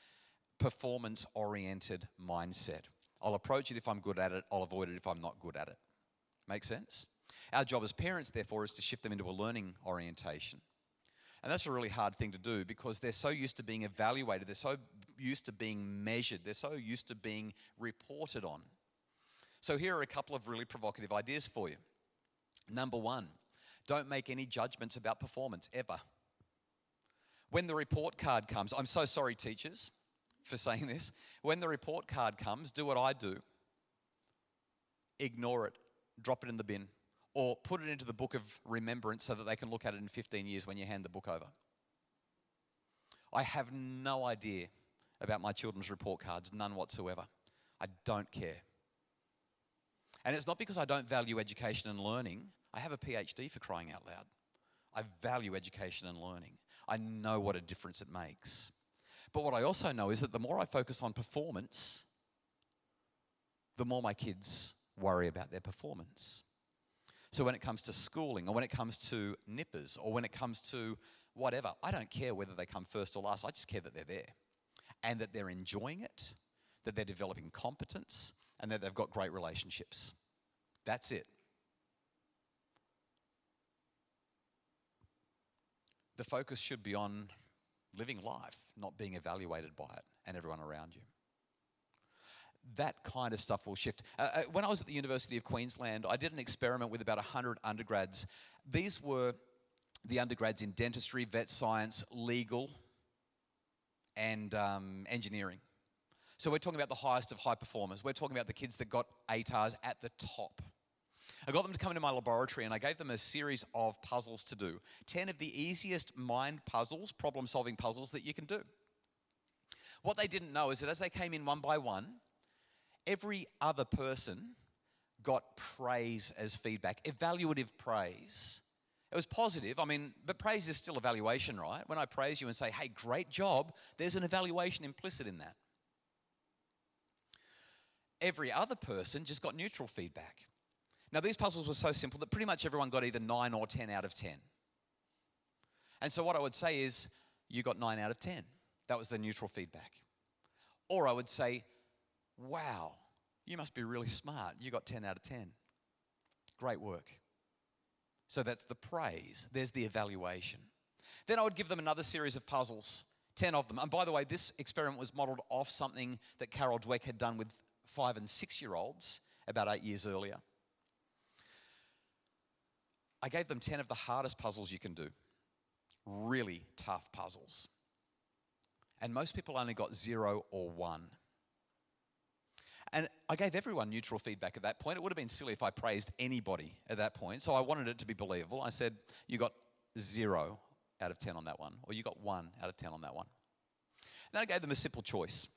performance-oriented mindset. I'll approach it if I'm good at it, I'll avoid it if I'm not good at it. Make sense? Our job as parents, therefore, is to shift them into a learning orientation. And that's a really hard thing to do because they're so used to being evaluated, they're so used to being measured, they're so used to being reported on. So here are a couple of really provocative ideas for you. Number one, don't make any judgments about performance, ever. When the report card comes, I'm so sorry, teachers, for saying this. When the report card comes, do what I do. Ignore it, drop it in the bin, or put it into the book of remembrance so that they can look at it in 15 years when you hand the book over. I have no idea about my children's report cards, none whatsoever. I don't care. And it's not because I don't value education and learning. I have a PhD, for crying out loud. I value education and learning. I know what a difference it makes. But what I also know is that the more I focus on performance, the more my kids worry about their performance. So when it comes to schooling, or when it comes to nippers, or when it comes to whatever, I don't care whether they come first or last. I just care that they're there and that they're enjoying it, that they're developing competence, and that they've got great relationships. That's it. The focus should be on living life, not being evaluated by it and everyone around you. That kind of stuff will shift. When I was at the University of Queensland, I did an experiment with about 100 undergrads. These were the undergrads in dentistry, vet science, legal, and engineering. So we're talking about the highest of high performers. We're talking about the kids that got ATARs at the top. I got them to come into my laboratory and I gave them a series of puzzles to do. 10 of the easiest mind puzzles, problem-solving puzzles that you can do. What they didn't know is that as they came in one by one, every other person got praise as feedback, evaluative praise. It was positive, but praise is still evaluation, right? When I praise you and say, hey, great job, there's an evaluation implicit in that. Every other person just got neutral feedback. Now, these puzzles were so simple that pretty much everyone got either 9 or 10 out of 10. And so what I would say is, you got 9 out of 10. That was the neutral feedback. Or I would say, wow, you must be really smart. You got 10 out of 10. Great work. So that's the praise. There's the evaluation. Then I would give them another series of puzzles, 10 of them. And by the way, this experiment was modeled off something that Carol Dweck had done with 5 and 6-year-olds about 8 years earlier. I gave them 10 of the hardest puzzles you can do. Really tough puzzles. And most people only got 0 or 1. And I gave everyone neutral feedback at that point. It would have been silly if I praised anybody at that point. So I wanted it to be believable. I said, you got 0 out of 10 on that one. Or you got 1 out of 10 on that one. Then I gave them a simple choice.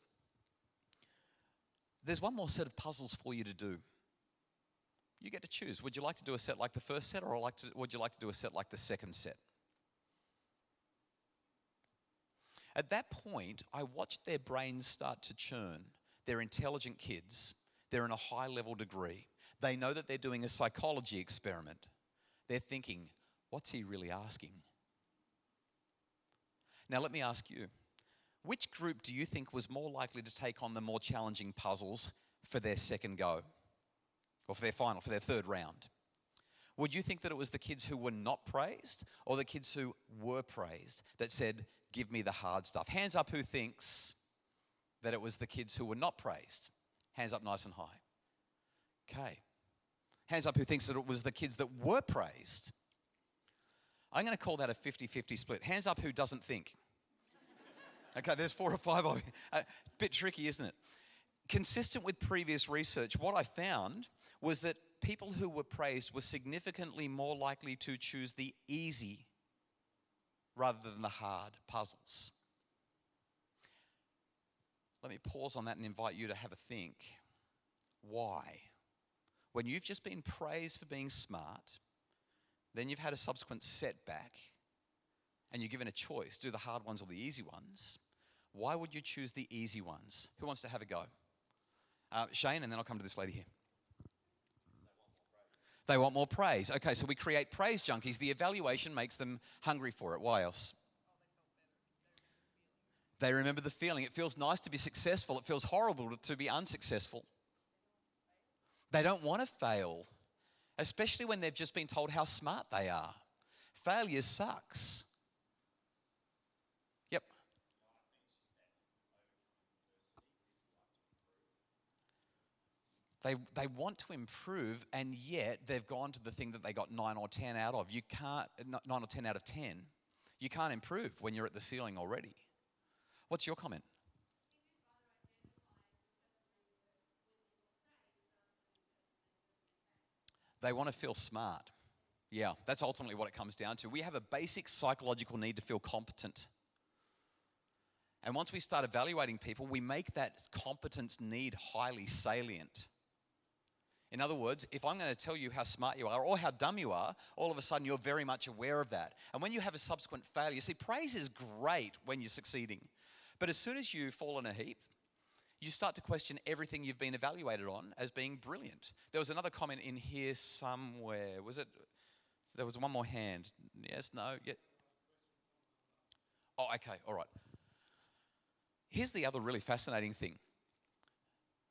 There's one more set of puzzles for you to do. You get to choose. Would you like to do a set like the first set, or would you like to do a set like the second set? At that point, I watched their brains start to churn. They're intelligent kids. They're in a high-level degree. They know that they're doing a psychology experiment. They're thinking, what's he really asking? Now, let me ask you, which group do you think was more likely to take on the more challenging puzzles for their second go? Or for their third round? Would you think that it was the kids who were not praised, or the kids who were praised that said, give me the hard stuff? Hands up who thinks that it was the kids who were not praised. Hands up nice and high. Okay. Hands up who thinks that it was the kids that were praised. I'm going to call that a 50-50 split. Hands up who doesn't think. Okay, there's 4 or 5 of you. Bit tricky, isn't it? Consistent with previous research, what I found was that people who were praised were significantly more likely to choose the easy rather than the hard puzzles. Let me pause on that and invite you to have a think. Why? When you've just been praised for being smart, then you've had a subsequent setback, and you're given a choice, do the hard ones or the easy ones, why would you choose the easy ones? Who wants to have a go? Shane, and then I'll come to this lady here. They want more praise. Okay, so we create praise junkies. The evaluation makes them hungry for it. Why else? They remember the feeling. It feels nice to be successful. It feels horrible to be unsuccessful. They don't want to fail, especially when they've just been told how smart they are. Failure sucks. They want to improve, and yet they've gone to the thing that they got 9 or 10 out of. You can't, 9 or 10 out of 10. You can't improve when you're at the ceiling already. What's your comment? They want to feel smart. Yeah, that's ultimately what it comes down to. We have a basic psychological need to feel competent. And once we start evaluating people, we make that competence need highly salient. In other words, if I'm going to tell you how smart you are or how dumb you are, all of a sudden you're very much aware of that. And when you have a subsequent failure, see, praise is great when you're succeeding. But as soon as you fall in a heap, you start to question everything you've been evaluated on as being brilliant. There was another comment in here somewhere. Was it? There was one more hand. Yes, no, yeah. Oh, okay, all right. Here's the other really fascinating thing.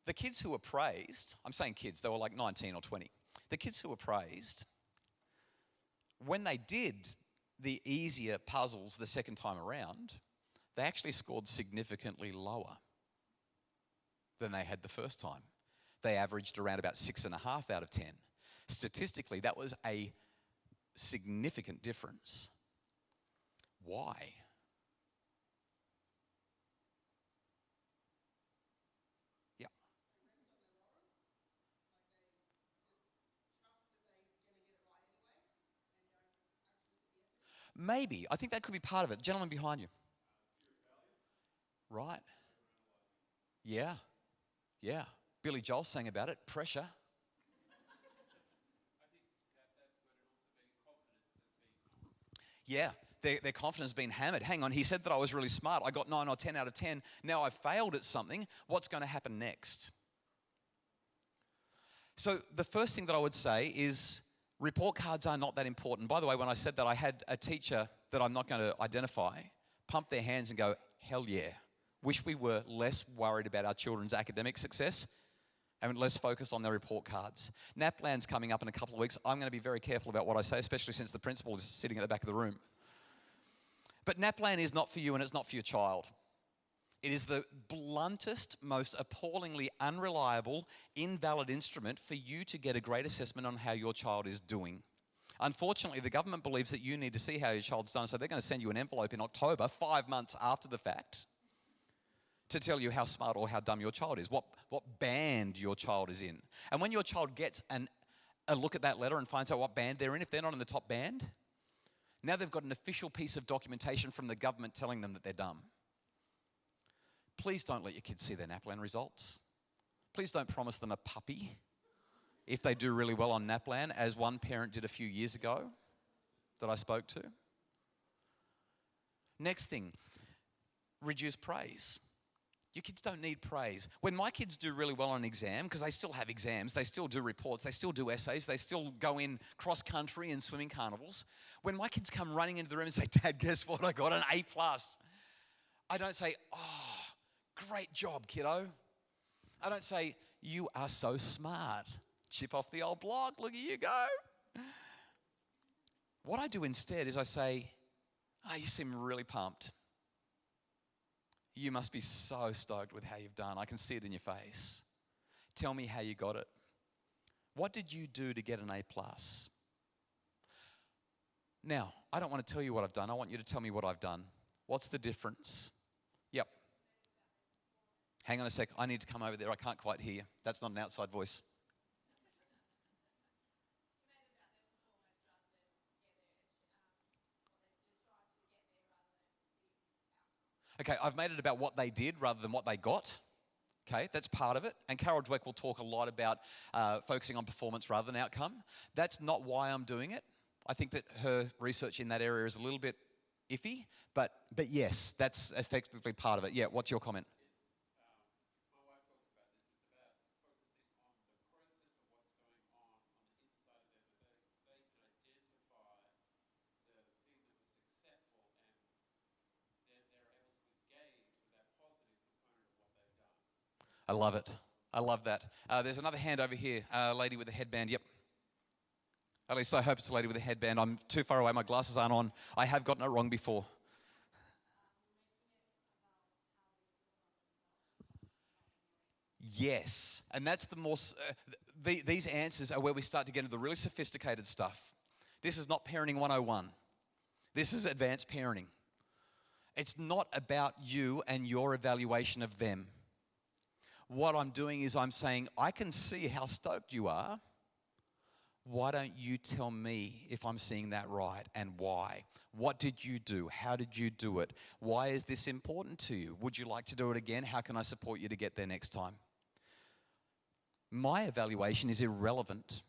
The kids who were praised, I'm saying kids, they were like 19 or 20. The kids who were praised, when they did the easier puzzles the second time around, they actually scored significantly lower than they had the first time. They averaged around about 6.5 out of 10. Statistically, that was a significant difference. Why? Yeah. Maybe. I think that could be part of it. Gentleman behind you. Right. Yeah. Yeah. Billy Joel sang about it. Pressure. Yeah, their confidence has been hammered. Hang on, he said that I was really smart. I got 9 or 10 out of 10. Now I've failed at something. What's going to happen next? So the first thing that I would say is report cards are not that important. By the way, when I said that, I had a teacher that I'm not going to identify pump their hands and go, hell yeah. Wish we were less worried about our children's academic success and less focused on their report cards. NAPLAN's coming up in a couple of weeks. I'm going to be very careful about what I say, especially since the principal is sitting at the back of the room. But NAPLAN is not for you and it's not for your child. It is the bluntest, most appallingly unreliable, invalid instrument for you to get a great assessment on how your child is doing. Unfortunately, the government believes that you need to see how your child's done, so they're going to send you an envelope in October, 5 months after the fact, to tell you how smart or how dumb your child is, what band your child is in. And when your child gets a look at that letter and finds out what band they're in, if they're not in the top band, now they've got an official piece of documentation from the government telling them that they're dumb. Please don't let your kids see their NAPLAN results. Please don't promise them a puppy if they do really well on NAPLAN, as one parent did a few years ago that I spoke to. Next thing, reduce praise. Your kids don't need praise. When my kids do really well on an exam, because they still have exams, they still do reports, they still do essays, they still go in cross-country and swimming carnivals. When my kids come running into the room and say, Dad, guess what? I got an A+. I don't say, oh, great job, kiddo. I don't say, you are so smart. Chip off the old block, look at you go. What I do instead is I say, you seem really pumped. You must be so stoked with how you've done. I can see it in your face. Tell me how you got it. What did you do to get an A+? Now, I don't want to tell you what I've done. I want you to tell me what I've done. What's the difference? Yep. Hang on a sec. I need to come over there. I can't quite hear you. That's not an outside voice. Okay, I've made it about what they did rather than what they got. Okay, that's part of it. And Carol Dweck will talk a lot about focusing on performance rather than outcome. That's not why I'm doing it. I think that her research in that area is a little bit iffy, but yes, that's effectively part of it. Yeah, what's your comment? I love it. I love that. There's another hand over here, a lady with a headband. Yep. At least I hope it's a lady with a headband. I'm too far away. My glasses aren't on. I have gotten it wrong before. Yes. And that's the more, these answers are where we start to get into the really sophisticated stuff. This is not parenting 101. This is advanced parenting. It's not about you and your evaluation of them. What I'm doing is I'm saying, I can see how stoked you are. Why don't you tell me if I'm seeing that right and why? What did you do? How did you do it? Why is this important to you? Would you like to do it again? How can I support you to get there next time? My evaluation is irrelevant.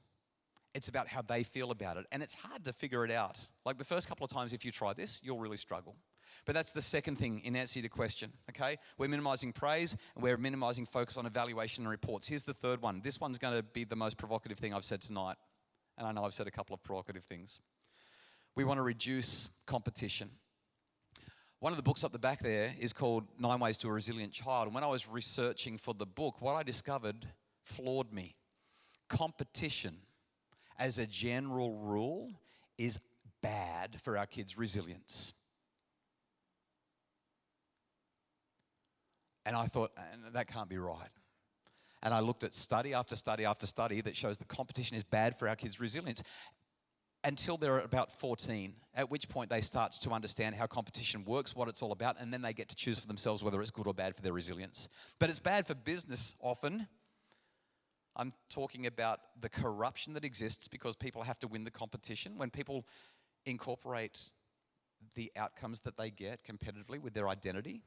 It's about how they feel about it. And it's hard to figure it out. Like the first couple of times, if you try this, you'll really struggle. But that's the second thing in answer to your question, okay? We're minimizing praise and we're minimizing focus on evaluation and reports. Here's the third one. This one's going to be the most provocative thing I've said tonight. And I know I've said a couple of provocative things. We want to reduce competition. One of the books up the back there is called 9 Ways to a Resilient Child. And when I was researching for the book, what I discovered floored me. Competition, as a general rule, is bad for our kids' resilience. And I thought, that can't be right. And I looked at study after study after study that shows that competition is bad for our kids' resilience until they're about 14, at which point they start to understand how competition works, what it's all about, and then they get to choose for themselves whether it's good or bad for their resilience. But it's bad for business often. I'm talking about the corruption that exists because people have to win the competition. When people incorporate the outcomes that they get competitively with their identity,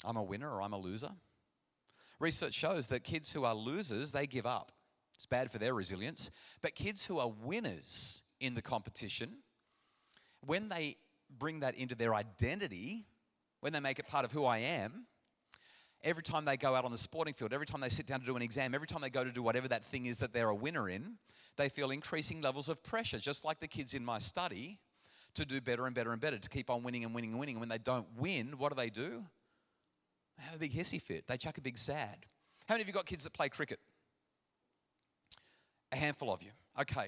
I'm a winner or I'm a loser. Research shows that kids who are losers, they give up. It's bad for their resilience. But kids who are winners in the competition, when they bring that into their identity, when they make it part of who I am, every time they go out on the sporting field, every time they sit down to do an exam, every time they go to do whatever that thing is that they're a winner in, they feel increasing levels of pressure, just like the kids in my study, to do better and better and better, to keep on winning and winning and winning. And when they don't win, what do? They have a big hissy fit. They chuck a big sad. How many of you got kids that play cricket? A handful of you. Okay.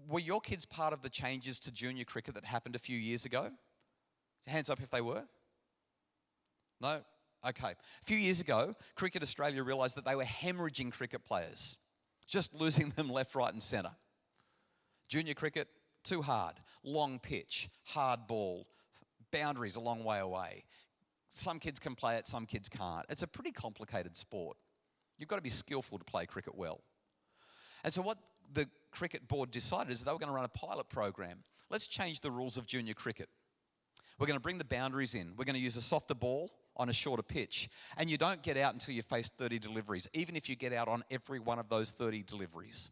Were your kids part of the changes to junior cricket that happened a few years ago? Hands up if they were. No? Okay. A few years ago, Cricket Australia realised that they were hemorrhaging cricket players, just losing them left, right and centre. Junior cricket, too hard. Long pitch, hard ball, boundaries a long way away. Some kids can play it, some kids can't. It's a pretty complicated sport. You've got to be skillful to play cricket well. And so what the cricket board decided is they were going to run a pilot program. Let's change the rules of junior cricket. We're going to bring the boundaries in. We're going to use a softer ball on a shorter pitch. And you don't get out until you face 30 deliveries, even if you get out on every one of those 30 deliveries.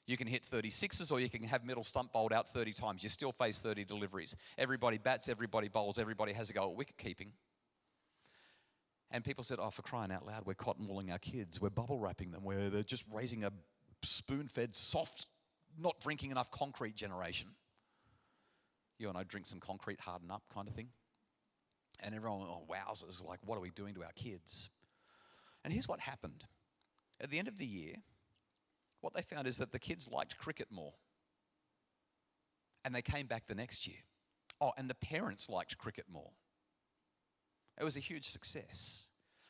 You can hit 36s or you can have middle stump bowled out 30 times. You still face 30 deliveries. Everybody bats, everybody bowls, everybody has a go at wicket keeping. And people said, oh, for crying out loud, we're cotton wooling our kids. We're bubble wrapping them. They're just raising a spoon-fed, soft, not drinking enough concrete generation. You and I drink some concrete, harden up kind of thing. And everyone went, oh, wowzers, like what are we doing to our kids? And here's what happened. At the end of the year, what they found is that the kids liked cricket more. And they came back the next year. Oh, and the parents liked cricket more. It was a huge success.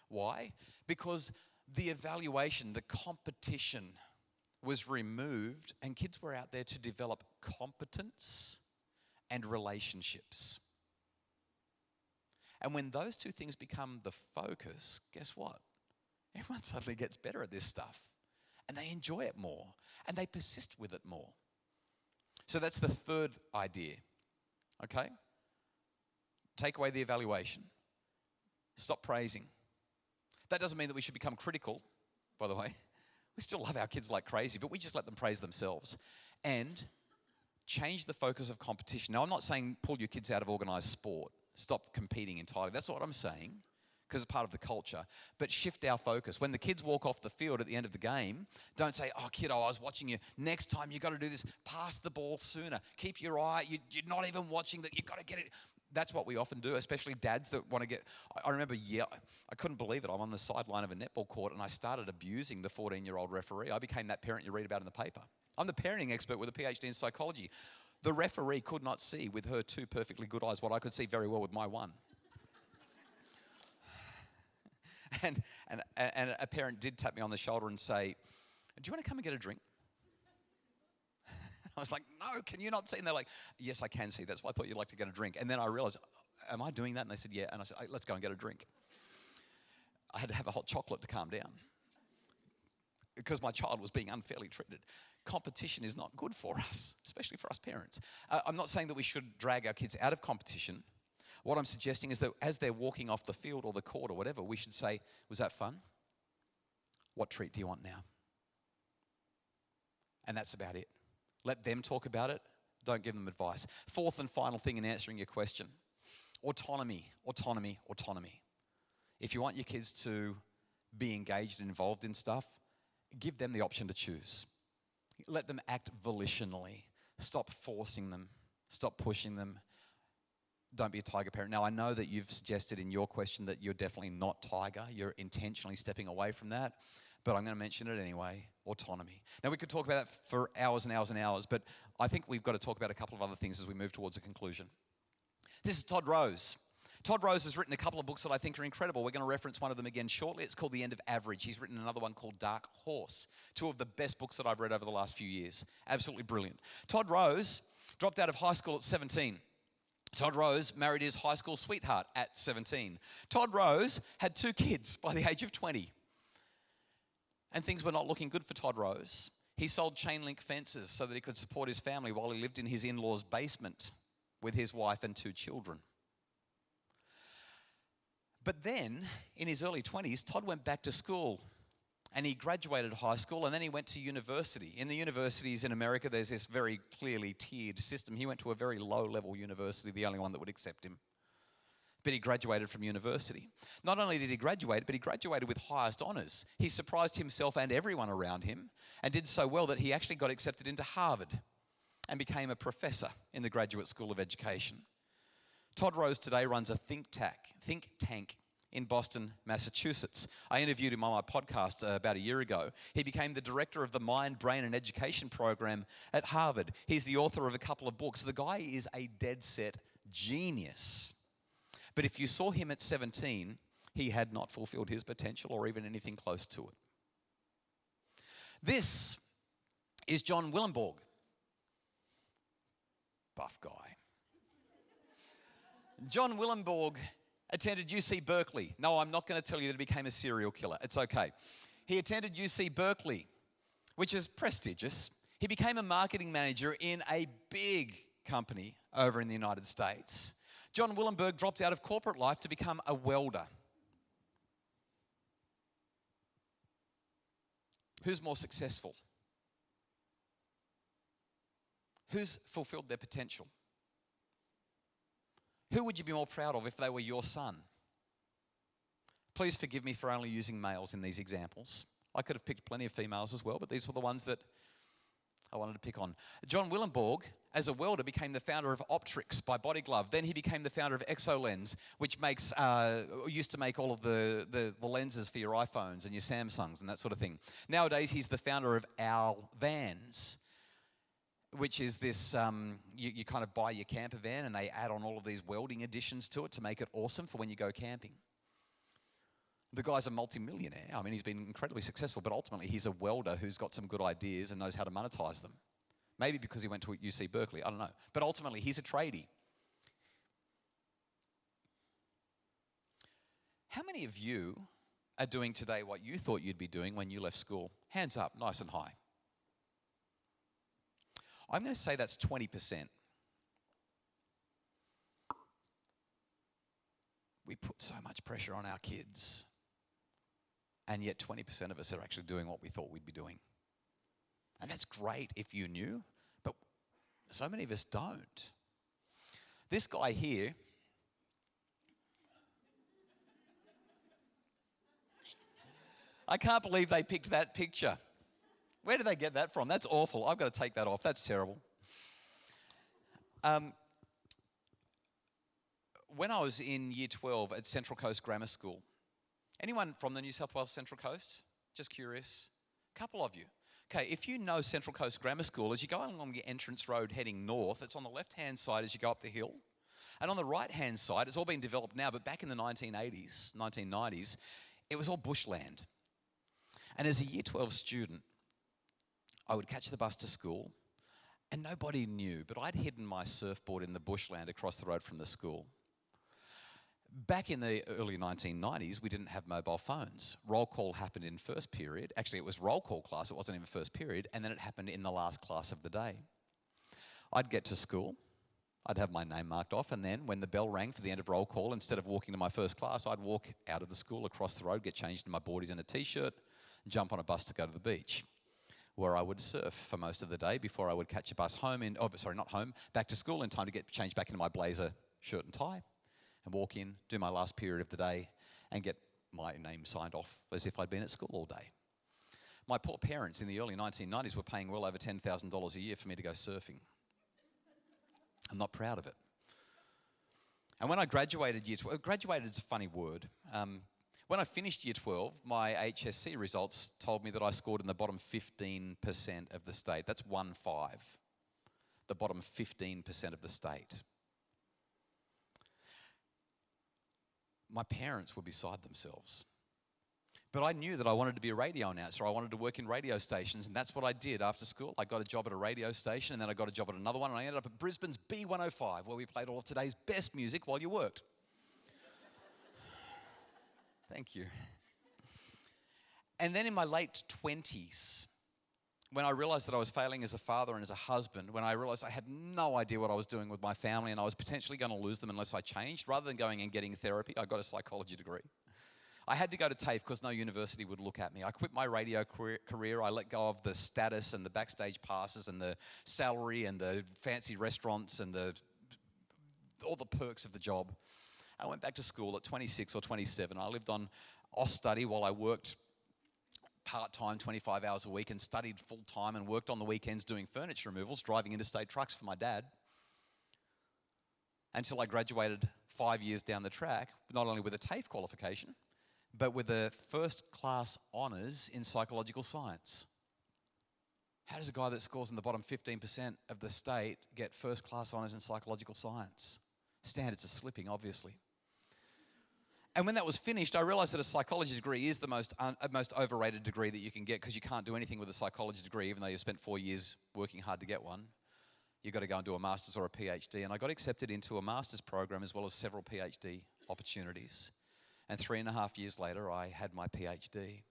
Why? Because the evaluation, the competition was removed and kids were out there to develop competence and relationships. And when those two things become the focus, guess what? Everyone suddenly gets better at this stuff. And they enjoy it more. And they persist with it more. So that's the third idea. Okay? Take away the evaluation. Stop praising. That doesn't mean that we should become critical, by the way. We still love our kids like crazy, but we just let them praise themselves. And change the focus of competition. Now, I'm not saying pull your kids out of organised sport. Stop competing entirely. That's not what I'm saying, because it's part of the culture. But shift our focus. When the kids walk off the field at the end of the game, don't say, oh, kiddo, I was watching you. Next time you've got to do this. Pass the ball sooner. Keep your eye. You're not even watching that. You've got to get it. That's what we often do, especially dads that want to get... I remember, I couldn't believe it. I'm on the sideline of a netball court and I started abusing the 14-year-old referee. I became that parent you read about in the paper. I'm the parenting expert with a PhD in psychology. The referee could not see with her two perfectly good eyes what I could see very well with my one. And a parent did tap me on the shoulder and say, "Do you want to come and get a drink?" I was like, "No, can you not see?" And they're like, "Yes, I can see. That's why I thought you'd like to get a drink." And then I realized, am I doing that? And they said, "Yeah." And I said, "Hey, let's go and get a drink." I had to have a hot chocolate to calm down because my child was being unfairly treated. Competition is not good for us, especially for us parents. I'm not saying that we should drag our kids out of competition. What I'm suggesting is that as they're walking off the field or the court or whatever, we should say, "Was that fun? What treat do you want now?" And that's about it. Let them talk about it. Don't give them advice. Fourth and final thing in answering your question, autonomy, autonomy, autonomy. If you want your kids to be engaged and involved in stuff, give them the option to choose. Let them act volitionally. Stop forcing them. Stop pushing them. Don't be a tiger parent. Now, I know that you've suggested in your question that you're definitely not tiger. You're intentionally stepping away from that. But I'm going to mention it anyway, autonomy. Now, we could talk about that for hours and hours and hours, but I think we've got to talk about a couple of other things as we move towards a conclusion. This is Todd Rose. Todd Rose has written a couple of books that I think are incredible. We're going to reference one of them again shortly. It's called The End of Average. He's written another one called Dark Horse. Two of the best books that I've read over the last few years. Absolutely brilliant. Todd Rose dropped out of high school at 17. Todd Rose married his high school sweetheart at 17. Todd Rose had 2 kids by the age of 20. And things were not looking good for Todd Rose. He sold chain link fences so that he could support his family while he lived in his in-laws' basement with his wife and 2 children. But then, in his early 20s, Todd went back to school and he graduated high school and then he went to university. In the universities in America, there's this very clearly tiered system. He went to a very low-level university, the only one that would accept him. But he graduated from university. Not only did he graduate, but he graduated with highest honors. He surprised himself and everyone around him and did so well that he actually got accepted into Harvard and became a professor in the Graduate School of Education. Todd Rose today runs a think tank in Boston, Massachusetts. I interviewed him on my podcast about a year ago. He became the director of the Mind, Brain and Education program at Harvard. He's the author of a couple of books. The guy is a dead set genius. But if you saw him at 17, he had not fulfilled his potential or even anything close to it. This is John Willenborg. Buff guy. John Willenborg attended UC Berkeley. No, I'm not going to tell you that he became a serial killer. It's okay. He attended UC Berkeley, which is prestigious. He became a marketing manager in a big company over in the United States. John Willenborg dropped out of corporate life to become a welder. Who's more successful? Who's fulfilled their potential? Who would you be more proud of if they were your son? Please forgive me for only using males in these examples. I could have picked plenty of females as well, but these were the ones that I wanted to pick on. John Willenborg, as a welder, became the founder of Optrix by Body Glove. Then he became the founder of ExoLens, which used to make all of the lenses for your iPhones and your Samsungs and that sort of thing. Nowadays, he's the founder of Owl Vans, which is this, you kind of buy your camper van and they add on all of these welding additions to it to make it awesome for when you go camping. The guy's a multi-millionaire. I mean, he's been incredibly successful, but ultimately he's a welder who's got some good ideas and knows how to monetize them. Maybe because he went to UC Berkeley, I don't know. But ultimately, he's a tradie. How many of you are doing today what you thought you'd be doing when you left school? Hands up, nice and high. I'm going to say that's 20%. We put so much pressure on our kids. And yet 20% of us are actually doing what we thought we'd be doing. And that's great if you knew, but so many of us don't. This guy here, I can't believe they picked that picture. Where did they get that from? That's awful. I've got to take that off. That's terrible. When I was in year 12 at Central Coast Grammar School, anyone from the New South Wales Central Coast? Just curious. A couple of you. Okay, if you know Central Coast Grammar School, as you go along the entrance road heading north, it's on the left-hand side as you go up the hill. And on the right-hand side, it's all been developed now, but back in the 1980s, 1990s, It was all bushland. And as a Year 12 student, I would catch the bus to school, and nobody knew, but I'd hidden my surfboard in the bushland across the road from the school. Back in the early 1990s, we didn't have mobile phones. Roll call happened in first period. Actually, it was roll call class. It wasn't even first period. And then it happened in the last class of the day. I'd get to school. I'd have my name marked off. And then when the bell rang for the end of roll call, instead of walking to my first class, I'd walk out of the school across the road, get changed in my boardies and a T-shirt, jump on a bus to go to the beach, where I would surf for most of the day before I would catch a bus home back to school in time to get changed back into my blazer, shirt and tie, and walk in, do my last period of the day, and get my name signed off as if I'd been at school all day. My poor parents in the early 1990s were paying well over $10,000 a year for me to go surfing. I'm not proud of it. And when I graduated Year 12, graduated is a funny word. When I finished Year 12, my HSC results told me that I scored in the bottom 15% of the state. That's 1-5. The bottom 15% of the state. My parents were beside themselves. But I knew that I wanted to be a radio announcer. I wanted to work in radio stations, and that's what I did after school. I got a job at a radio station, and then I got a job at another one, and I ended up at Brisbane's B105, where we played all of today's best music while you worked. Thank you. And then in my late 20s, when I realized that I was failing as a father and as a husband, when I realized I had no idea what I was doing with my family and I was potentially going to lose them unless I changed, rather than going and getting therapy, I got a psychology degree. I had to go to TAFE because no university would look at me. I quit my radio career. I let go of the status and the backstage passes and the salary and the fancy restaurants and all the perks of the job. I went back to school at 26 or 27. I lived on Austudy while I worked part-time, 25 hours a week, and studied full-time and worked on the weekends doing furniture removals, driving interstate trucks for my dad, until I graduated 5 years down the track, not only with a TAFE qualification, but with a first-class honours in psychological science. How does a guy that scores in the bottom 15% of the state get first-class honours in psychological science? Standards are slipping, obviously. And when that was finished, I realized that a psychology degree is the most overrated degree that you can get, because you can't do anything with a psychology degree, even though you spent 4 years working hard to get one. You've got to go and do a master's or a PhD. And I got accepted into a master's program as well as several PhD opportunities. And 3.5 years later, I had my PhD.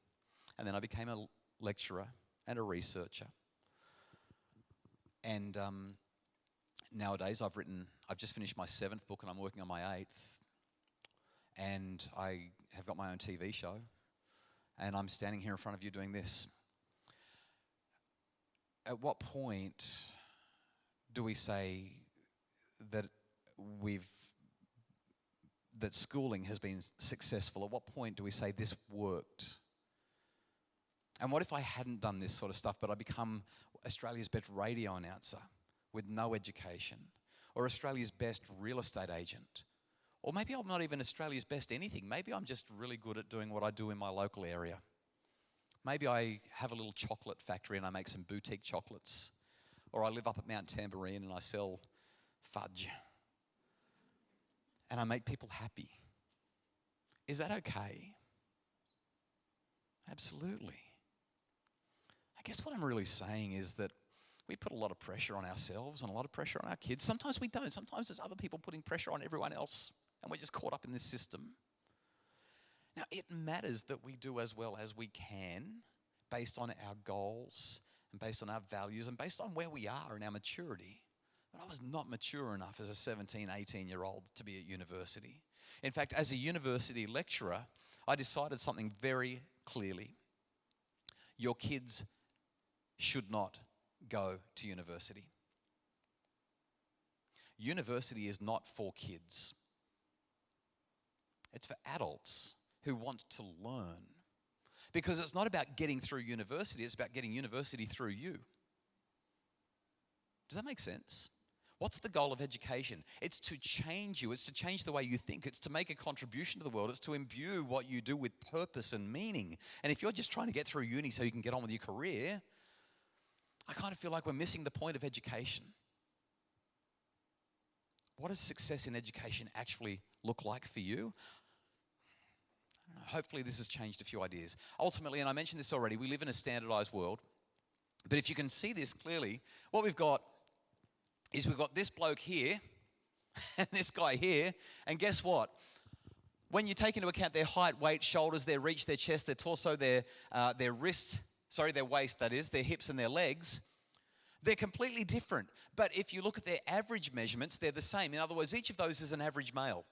And then I became a lecturer and a researcher. And nowadays, I've just finished my 7th book and I'm working on my 8th. And I have got my own TV show, and I'm standing here in front of you doing this. At what point do we say that schooling has been successful? At what point do we say this worked? And what if I hadn't done this sort of stuff, but I become Australia's best radio announcer with no education, or Australia's best real estate agent? Or maybe I'm not even Australia's best anything. Maybe I'm just really good at doing what I do in my local area. Maybe I have a little chocolate factory and I make some boutique chocolates. Or I live up at Mount Tamborine and I sell fudge. And I make people happy. Is that okay? Absolutely. I guess what I'm really saying is that we put a lot of pressure on ourselves and a lot of pressure on our kids. Sometimes we don't. Sometimes there's other people putting pressure on everyone else. And we're just caught up in this system. Now, it matters that we do as well as we can based on our goals and based on our values and based on where we are in our maturity. But I was not mature enough as a 17, 18-year-old to be at university. In fact, as a university lecturer, I decided something very clearly. Your kids should not go to university. University is not for kids. It's for adults who want to learn. Because it's not about getting through university, it's about getting university through you. Does that make sense? What's the goal of education? It's to change you. It's to change the way you think. It's to make a contribution to the world. It's to imbue what you do with purpose and meaning. And if you're just trying to get through uni so you can get on with your career, I kind of feel like we're missing the point of education. What does success in education actually look like for you? I Hopefully this has changed a few ideas. Ultimately, and I mentioned this already, we live in a standardized world. But if you can see this clearly, what we've got is we've got this bloke here and this guy here. And guess what? When you take into account their height, weight, shoulders, their reach, their chest, their torso, their waist, that is, their hips and their legs, they're completely different. But if you look at their average measurements, they're the same. In other words, each of those is an average male.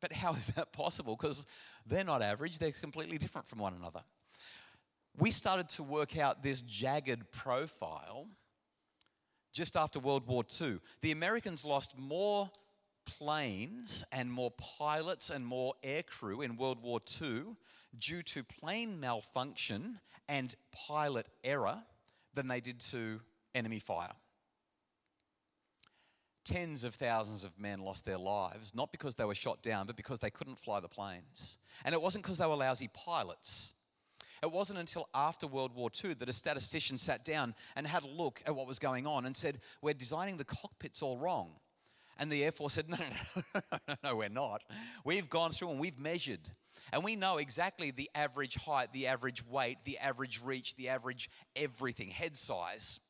But how is that possible? Because they're not average, they're completely different from one another. We started to work out this jagged profile just after World War II. The Americans lost more planes and more pilots and more aircrew in World War II due to plane malfunction and pilot error than they did to enemy fire. Tens of thousands of men lost their lives, not because they were shot down, but because they couldn't fly the planes. And it wasn't because they were lousy pilots. It wasn't until after World War II that a statistician sat down and had a look at what was going on and said, we're designing the cockpits all wrong. And the Air Force said, no, we're not. We've gone through and we've measured. And we know exactly the average height, the average weight, the average reach, the average everything, head size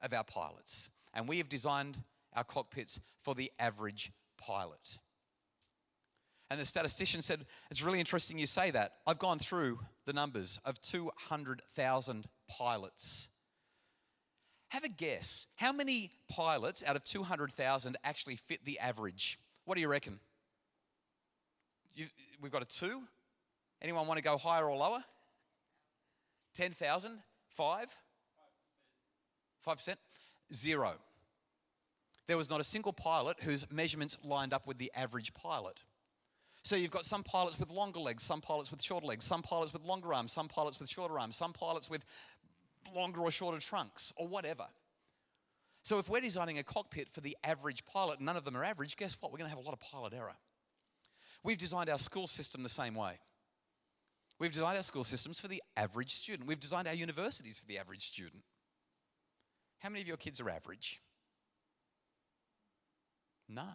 of our pilots. And we have designed our cockpits for the average pilot. And the statistician said, it's really interesting you say that. I've gone through the numbers of 200,000 pilots. Have a guess. How many pilots out of 200,000 actually fit the average? What do you reckon? We've got a 2. Anyone want to go higher or lower? 10,000? 5? 5%? 0. There was not a single pilot whose measurements lined up with the average pilot. So you've got some pilots with longer legs, some pilots with shorter legs, some pilots with longer arms, some pilots with shorter arms, some pilots with longer or shorter trunks, or whatever. So if we're designing a cockpit for the average pilot, and none of them are average, guess what? We're going to have a lot of pilot error. We've designed our school system the same way. We've designed our school systems for the average student. We've designed our universities for the average student. How many of your kids are average? None.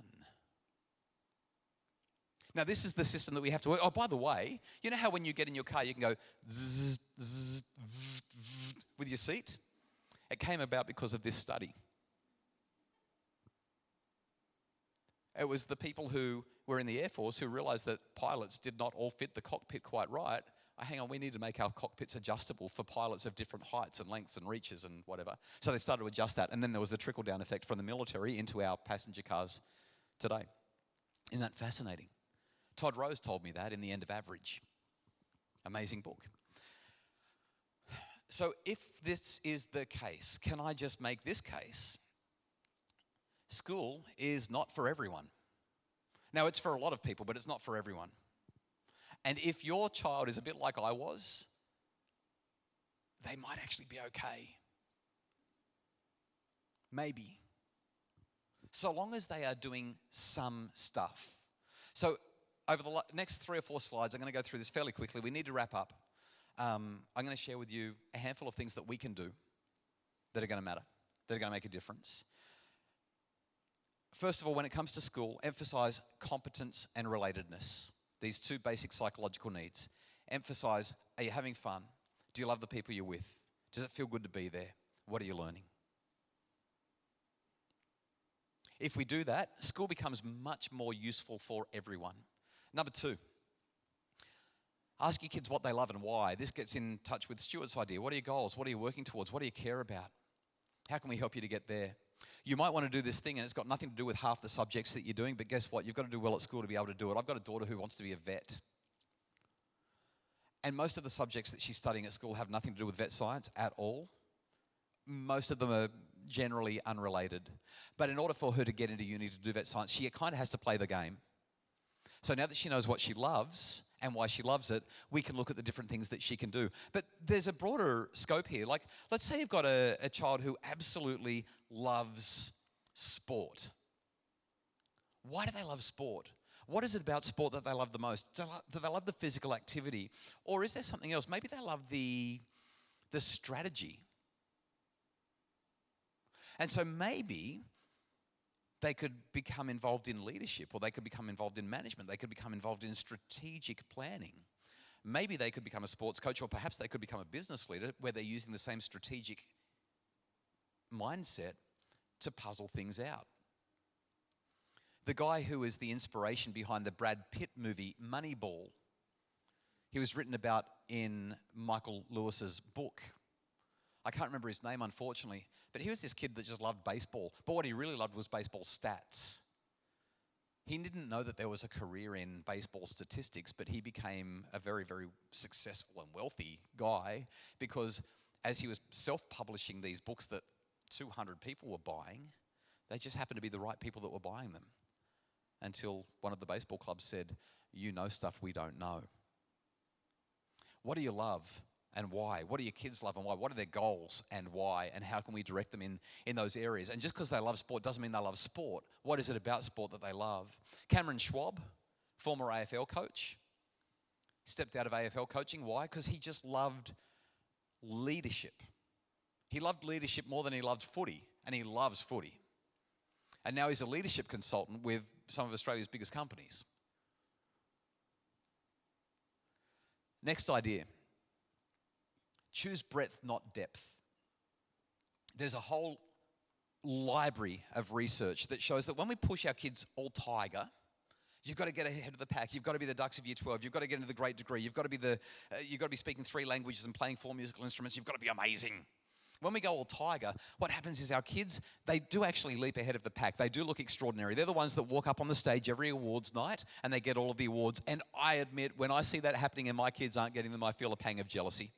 Now, this is the system that we have to work. Oh, by the way, you know how when you get in your car, you can go zzz, zzz, zzz, zzz, with your seat? It came about because of this study. It was the people who were in the Air Force who realized that pilots did not all fit the cockpit quite right. Hang on, we need to make our cockpits adjustable for pilots of different heights and lengths and reaches and whatever. So they started to adjust that. And then there was a trickle-down effect from the military into our passenger cars today. Isn't that fascinating? Todd Rose told me that in The End of Average. Amazing book. So if this is the case, can I just make this case? School is not for everyone. Now, it's for a lot of people, but it's not for everyone. And if your child is a bit like I was, they might actually be okay. Maybe. So long as they are doing some stuff. So over the next 3 or 4 slides, I'm going to go through this fairly quickly. We need to wrap up. I'm going to share with you a handful of things that we can do that are going to matter, that are going to make a difference. First of all, when it comes to school, emphasize competence and relatedness. These 2 basic psychological needs. Emphasize, are you having fun? Do you love the people you're with? Does it feel good to be there? What are you learning? If we do that, school becomes much more useful for everyone. Number 2, ask your kids what they love and why. This gets in touch with Stuart's idea. What are your goals? What are you working towards? What do you care about? How can we help you to get there? You might want to do this thing and it's got nothing to do with half the subjects that you're doing, but guess what? You've got to do well at school to be able to do it. I've got a daughter who wants to be a vet. And most of the subjects that she's studying at school have nothing to do with vet science at all. Most of them are generally unrelated. But in order for her to get into uni to do vet science, she kind of has to play the game. So now that she knows what she loves and why she loves it, we can look at the different things that she can do. But there's a broader scope here. Like, let's say you've got a child who absolutely loves sport. Why do they love sport? What is it about sport that they love the most? Do they love the physical activity? Or is there something else? Maybe they love the strategy. And so maybe They could become involved in leadership, or they could become involved in management. They could become involved in strategic planning. Maybe they could become a sports coach, or perhaps they could become a business leader where they're using the same strategic mindset to puzzle things out. The guy who is the inspiration behind the Brad Pitt movie Moneyball, he was written about in Michael Lewis's book. I can't remember his name, unfortunately, but he was this kid that just loved baseball. But what he really loved was baseball stats. He didn't know that there was a career in baseball statistics, but he became a very, very successful and wealthy guy because as he was self-publishing these books that 200 people were buying, they just happened to be the right people that were buying them. Until one of the baseball clubs said, "You know stuff we don't know." What do you love and why? What do your kids love and why? What are their goals and why? And how can we direct them in those areas? And just because they love sport doesn't mean they love sport. What is it about sport that they love? Cameron Schwab, former AFL coach, stepped out of AFL coaching. Why? Because he just loved leadership. He loved leadership more than he loved footy, and he loves footy. And now he's a leadership consultant with some of Australia's biggest companies. Next idea. Choose breadth, not depth. There's a whole library of research that shows that when we push our kids all tiger, you've got to get ahead of the pack. You've got to be the Ducks of Year 12. You've got to get into the great degree. You've got to be speaking 3 languages and playing 4 musical instruments. You've got to be amazing. When we go all tiger, what happens is our kids, they do actually leap ahead of the pack. They do look extraordinary. They're the ones that walk up on the stage every awards night and they get all of the awards. And I admit, when I see that happening and my kids aren't getting them, I feel a pang of jealousy.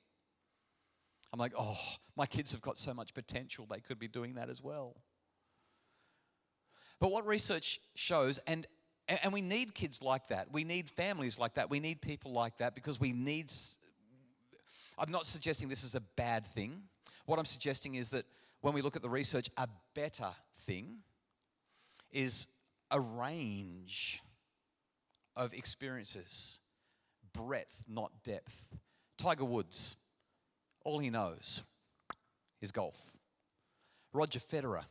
I'm like, oh, my kids have got so much potential. They could be doing that as well. But what research shows, and we need kids like that. We need families like that. We need people like that because we need... I'm not suggesting this is a bad thing. What I'm suggesting is that when we look at the research, a better thing is a range of experiences. Breadth, not depth. Tiger Woods, all he knows is golf. Roger Federer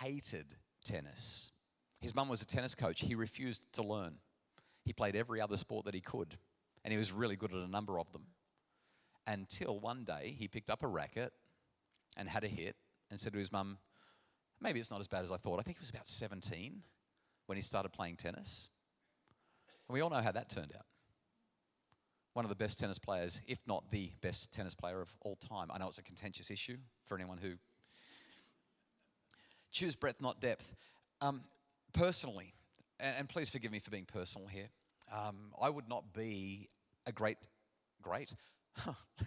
hated tennis. His mum was a tennis coach. He refused to learn. He played every other sport that he could, and he was really good at a number of them. Until one day he picked up a racket and had a hit and said to his mum, maybe it's not as bad as I thought. I think he was about 17 when he started playing tennis. And we all know how that turned out. One of the best tennis players, if not the best tennis player of all time. I know it's a contentious issue for anyone who... Choose breadth, not depth. Personally, and please forgive me for being personal here, I would not be a great...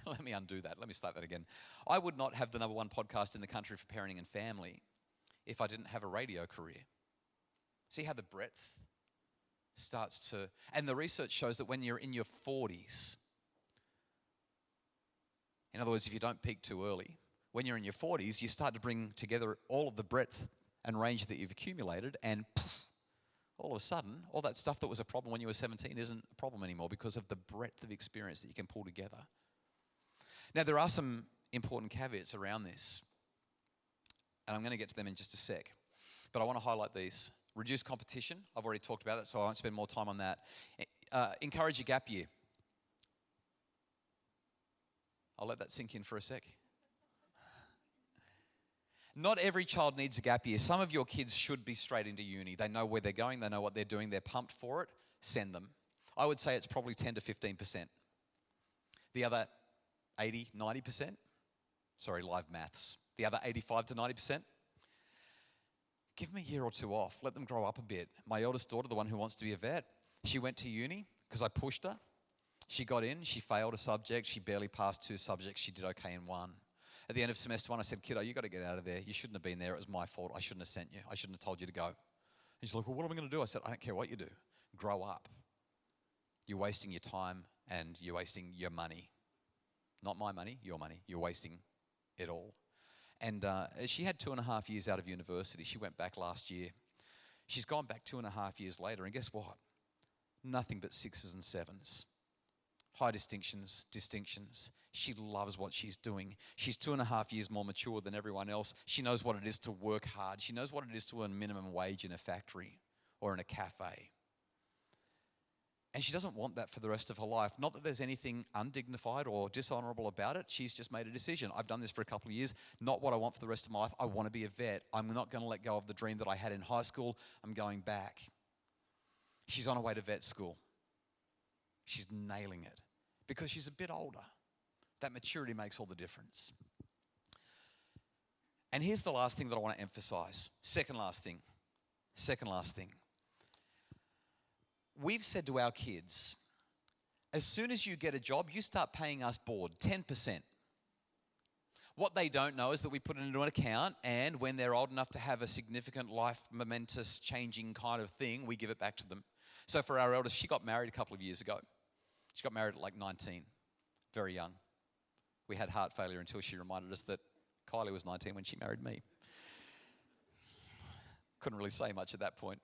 Let me undo that. Let me start that again. I would not have the #1 podcast in the country for parenting and family if I didn't have a radio career. See how the breadth starts to... And the research shows that when you're in your 40s, in other words, if you don't peak too early, when you're in your 40s, you start to bring together all of the breadth and range that you've accumulated, and poof, all of a sudden, all that stuff that was a problem when you were 17 isn't a problem anymore because of the breadth of experience that you can pull together. Now, there are some important caveats around this, and I'm going to get to them in just a sec. But I want to highlight these. Reduce competition. I've already talked about it, so I won't spend more time on that. Encourage a gap year. I'll let that sink in for a sec. Not every child needs a gap year. Some of your kids should be straight into uni. They know where they're going. They know what they're doing. They're pumped for it. Send them. I would say it's probably 10 to 15%. The other 80, 90%, sorry, live maths. The other 85 to 90%, give them a year or two off. Let them grow up a bit. My eldest daughter, the one who wants to be a vet, she went to uni because I pushed her. She got in. She failed a subject. She barely passed 2 subjects. She did okay in 1. At the end of semester 1, I said, kiddo, you got to get out of there. You shouldn't have been there. It was my fault. I shouldn't have sent you. I shouldn't have told you to go. And she's like, well, what am I going to do? I said, I don't care what you do. Grow up. You're wasting your time and you're wasting your money. Not my money, your money. You're wasting it all. And she had 2.5 years out of university. She went back last year. She's gone back 2.5 years later, and guess what? Nothing but 6s and 7s. High distinctions. She loves what she's doing. She's 2.5 years more mature than everyone else. She knows what it is to work hard. She knows what it is to earn minimum wage in a factory or in a cafe. And she doesn't want that for the rest of her life. Not that there's anything undignified or dishonorable about it. She's just made a decision. I've done this for a couple of years. Not what I want for the rest of my life. I want to be a vet. I'm not going to let go of the dream that I had in high school. I'm going back. She's on her way to vet school. She's nailing it because she's a bit older. That maturity makes all the difference. And here's the last thing that I want to emphasize. Second last thing. We've said to our kids, as soon as you get a job, you start paying us board, 10%. What they don't know is that we put it into an account, and when they're old enough to have a significant life momentous changing kind of thing, we give it back to them. So for our eldest, she got married a couple of years ago. She got married at like 19, very young. We had heart failure until she reminded us that Kylie was 19 when she married me. Couldn't really say much at that point.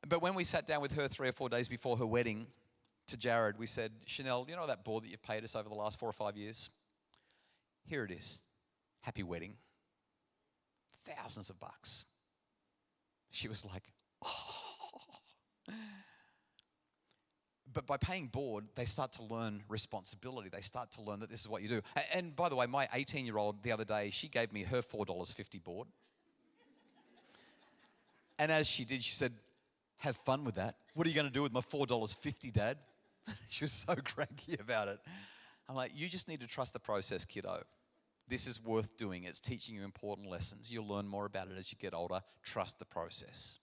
But when we sat down with her 3 or 4 days before her wedding to Jared, we said, Chanel, you know that board that you've paid us over the last 4 or 5 years? Here it is. Happy wedding. Thousands of bucks. She was like, oh. But by paying board, they start to learn responsibility. They start to learn that this is what you do. And by the way, my 18-year-old the other day, she gave me her $4.50 board. And as she did, she said, have fun with that. What are you going to do with my $4.50, Dad? She was so cranky about it. I'm like, you just need to trust the process, kiddo. This is worth doing. It's teaching you important lessons. You'll learn more about it as you get older. Trust the process.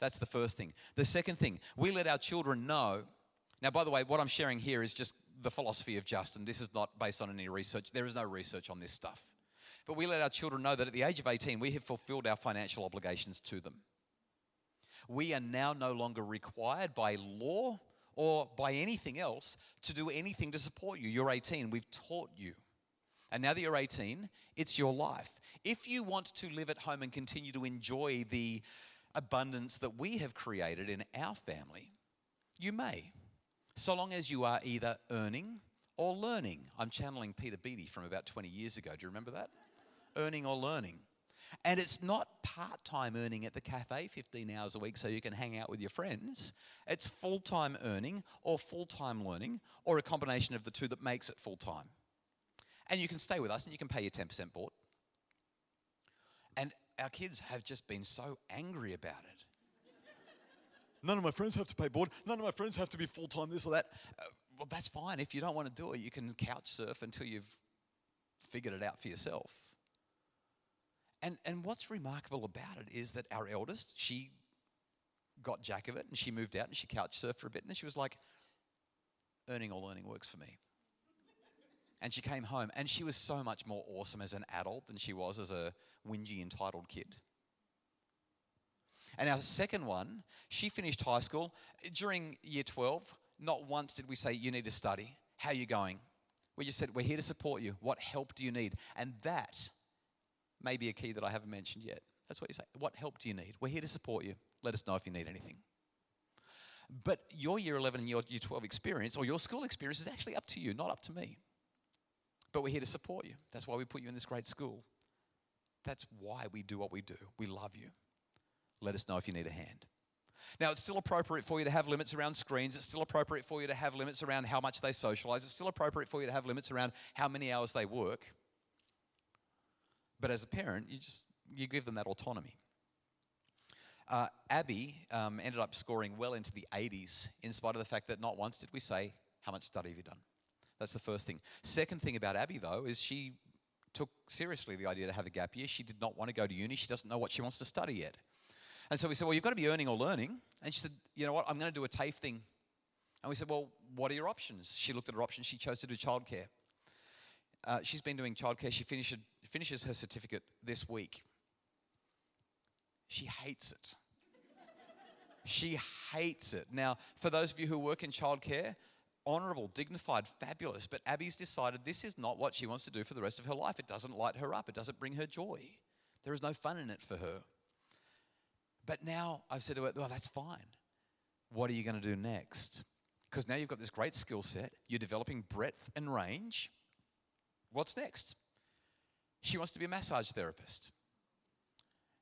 That's the first thing. The second thing, we let our children know. Now, by the way, what I'm sharing here is just the philosophy of Justin. This is not based on any research. There is no research on this stuff. But we let our children know that at the age of 18, we have fulfilled our financial obligations to them. We are now no longer required by law or by anything else to do anything to support you. You're 18. We've taught you. And now that you're 18, it's your life. If you want to live at home and continue to enjoy the abundance that we have created in our family, you may, so long as you are either earning or learning. I'm channeling Peter Beattie from about 20 years ago. Do you remember that? Earning or learning. And it's not part-time earning at the cafe 15 hours a week so you can hang out with your friends. It's full-time earning or full-time learning or a combination of the two that makes it full-time. And you can stay with us and you can pay your 10% board. And our kids have just been so angry about it. None of my friends have to pay board. None of my friends have to be full-time this or that. Well, that's fine. If you don't want to do it, you can couch surf until you've figured it out for yourself. And what's remarkable about it is that our eldest, she got jack of it and she moved out and she couch surfed for a bit and she was like, earning or learning works for me. And she came home and she was so much more awesome as an adult than she was as a whingy, entitled kid. And our second one, she finished high school. During year 12, not once did we say, you need to study. How are you going? We just said, we're here to support you. What help do you need? And that may be a key that I haven't mentioned yet. That's what you say. What help do you need? We're here to support you. Let us know if you need anything. But your year 11 and your year 12 experience or your school experience is actually up to you, not up to me. But we're here to support you. That's why we put you in this great school. That's why we do what we do. We love you. Let us know if you need a hand. Now, it's still appropriate for you to have limits around screens. It's still appropriate for you to have limits around how much they socialize. It's still appropriate for you to have limits around how many hours they work. But as a parent, you give them that autonomy. Abby ended up scoring well into the 80s in spite of the fact that not once did we say, how much study have you done? That's the first thing. Second thing about Abby, though, is she took seriously the idea to have a gap year. She did not want to go to uni. She doesn't know what she wants to study yet. And so we said, well, you've got to be earning or learning. And she said, you know what, I'm going to do a TAFE thing. And we said, well, what are your options? She looked at her options. She chose to do childcare. She's been doing childcare. She finishes her certificate this week. She hates it. She hates it. Now, for those of you who work in childcare, honourable, dignified, fabulous. But Abby's decided this is not what she wants to do for the rest of her life. It doesn't light her up. It doesn't bring her joy. There is no fun in it for her. But now I've said to her, well, that's fine. What are you going to do next? Because now you've got this great skill set, you're developing breadth and range. What's next? She wants to be a massage therapist.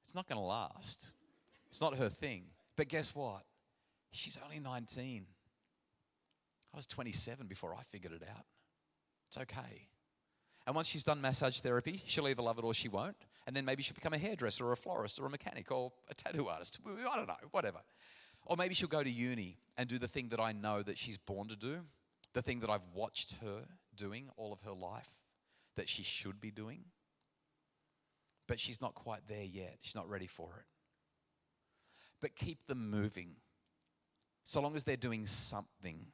It's not going to last. It's not her thing. But guess what? She's only 19. I was 27 before I figured it out. It's okay. And once she's done massage therapy, she'll either love it or she won't. And then maybe she'll become a hairdresser or a florist or a mechanic or a tattoo artist. I don't know, whatever. Or maybe she'll go to uni and do the thing that I know that she's born to do, the thing that I've watched her doing all of her life, that she should be doing. But she's not quite there yet. She's not ready for it. But keep them moving. So long as they're doing something,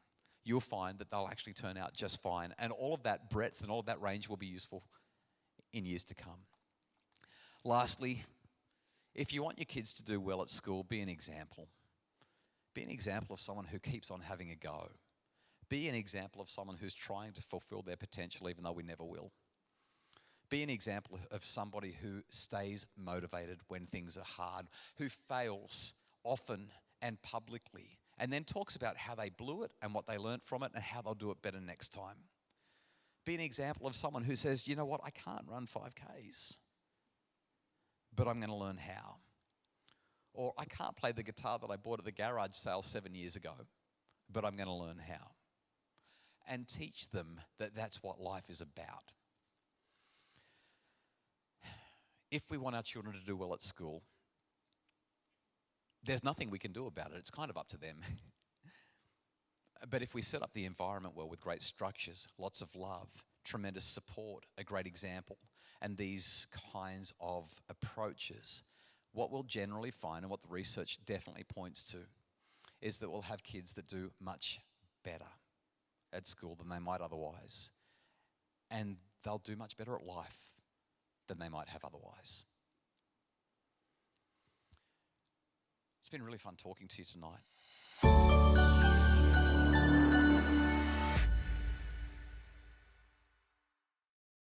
you'll find that they'll actually turn out just fine. And all of that breadth and all of that range will be useful in years to come. Lastly, if you want your kids to do well at school, be an example. Be an example of someone who keeps on having a go. Be an example of someone who's trying to fulfill their potential even though we never will. Be an example of somebody who stays motivated when things are hard, who fails often and publicly, and then talks about how they blew it and what they learned from it and how they'll do it better next time. Be an example of someone who says, you know what, I can't run 5Ks, but I'm going to learn how. Or I can't play the guitar that I bought at the garage sale 7 years ago, but I'm going to learn how. And teach them that that's what life is about. If we want our children to do well at school, there's nothing we can do about it. It's kind of up to them. But if we set up the environment well with great structures, lots of love, tremendous support, a great example, and these kinds of approaches, what we'll generally find, and what the research definitely points to, is that we'll have kids that do much better at school than they might otherwise. And they'll do much better at life than they might have otherwise. It's been really fun talking to you tonight.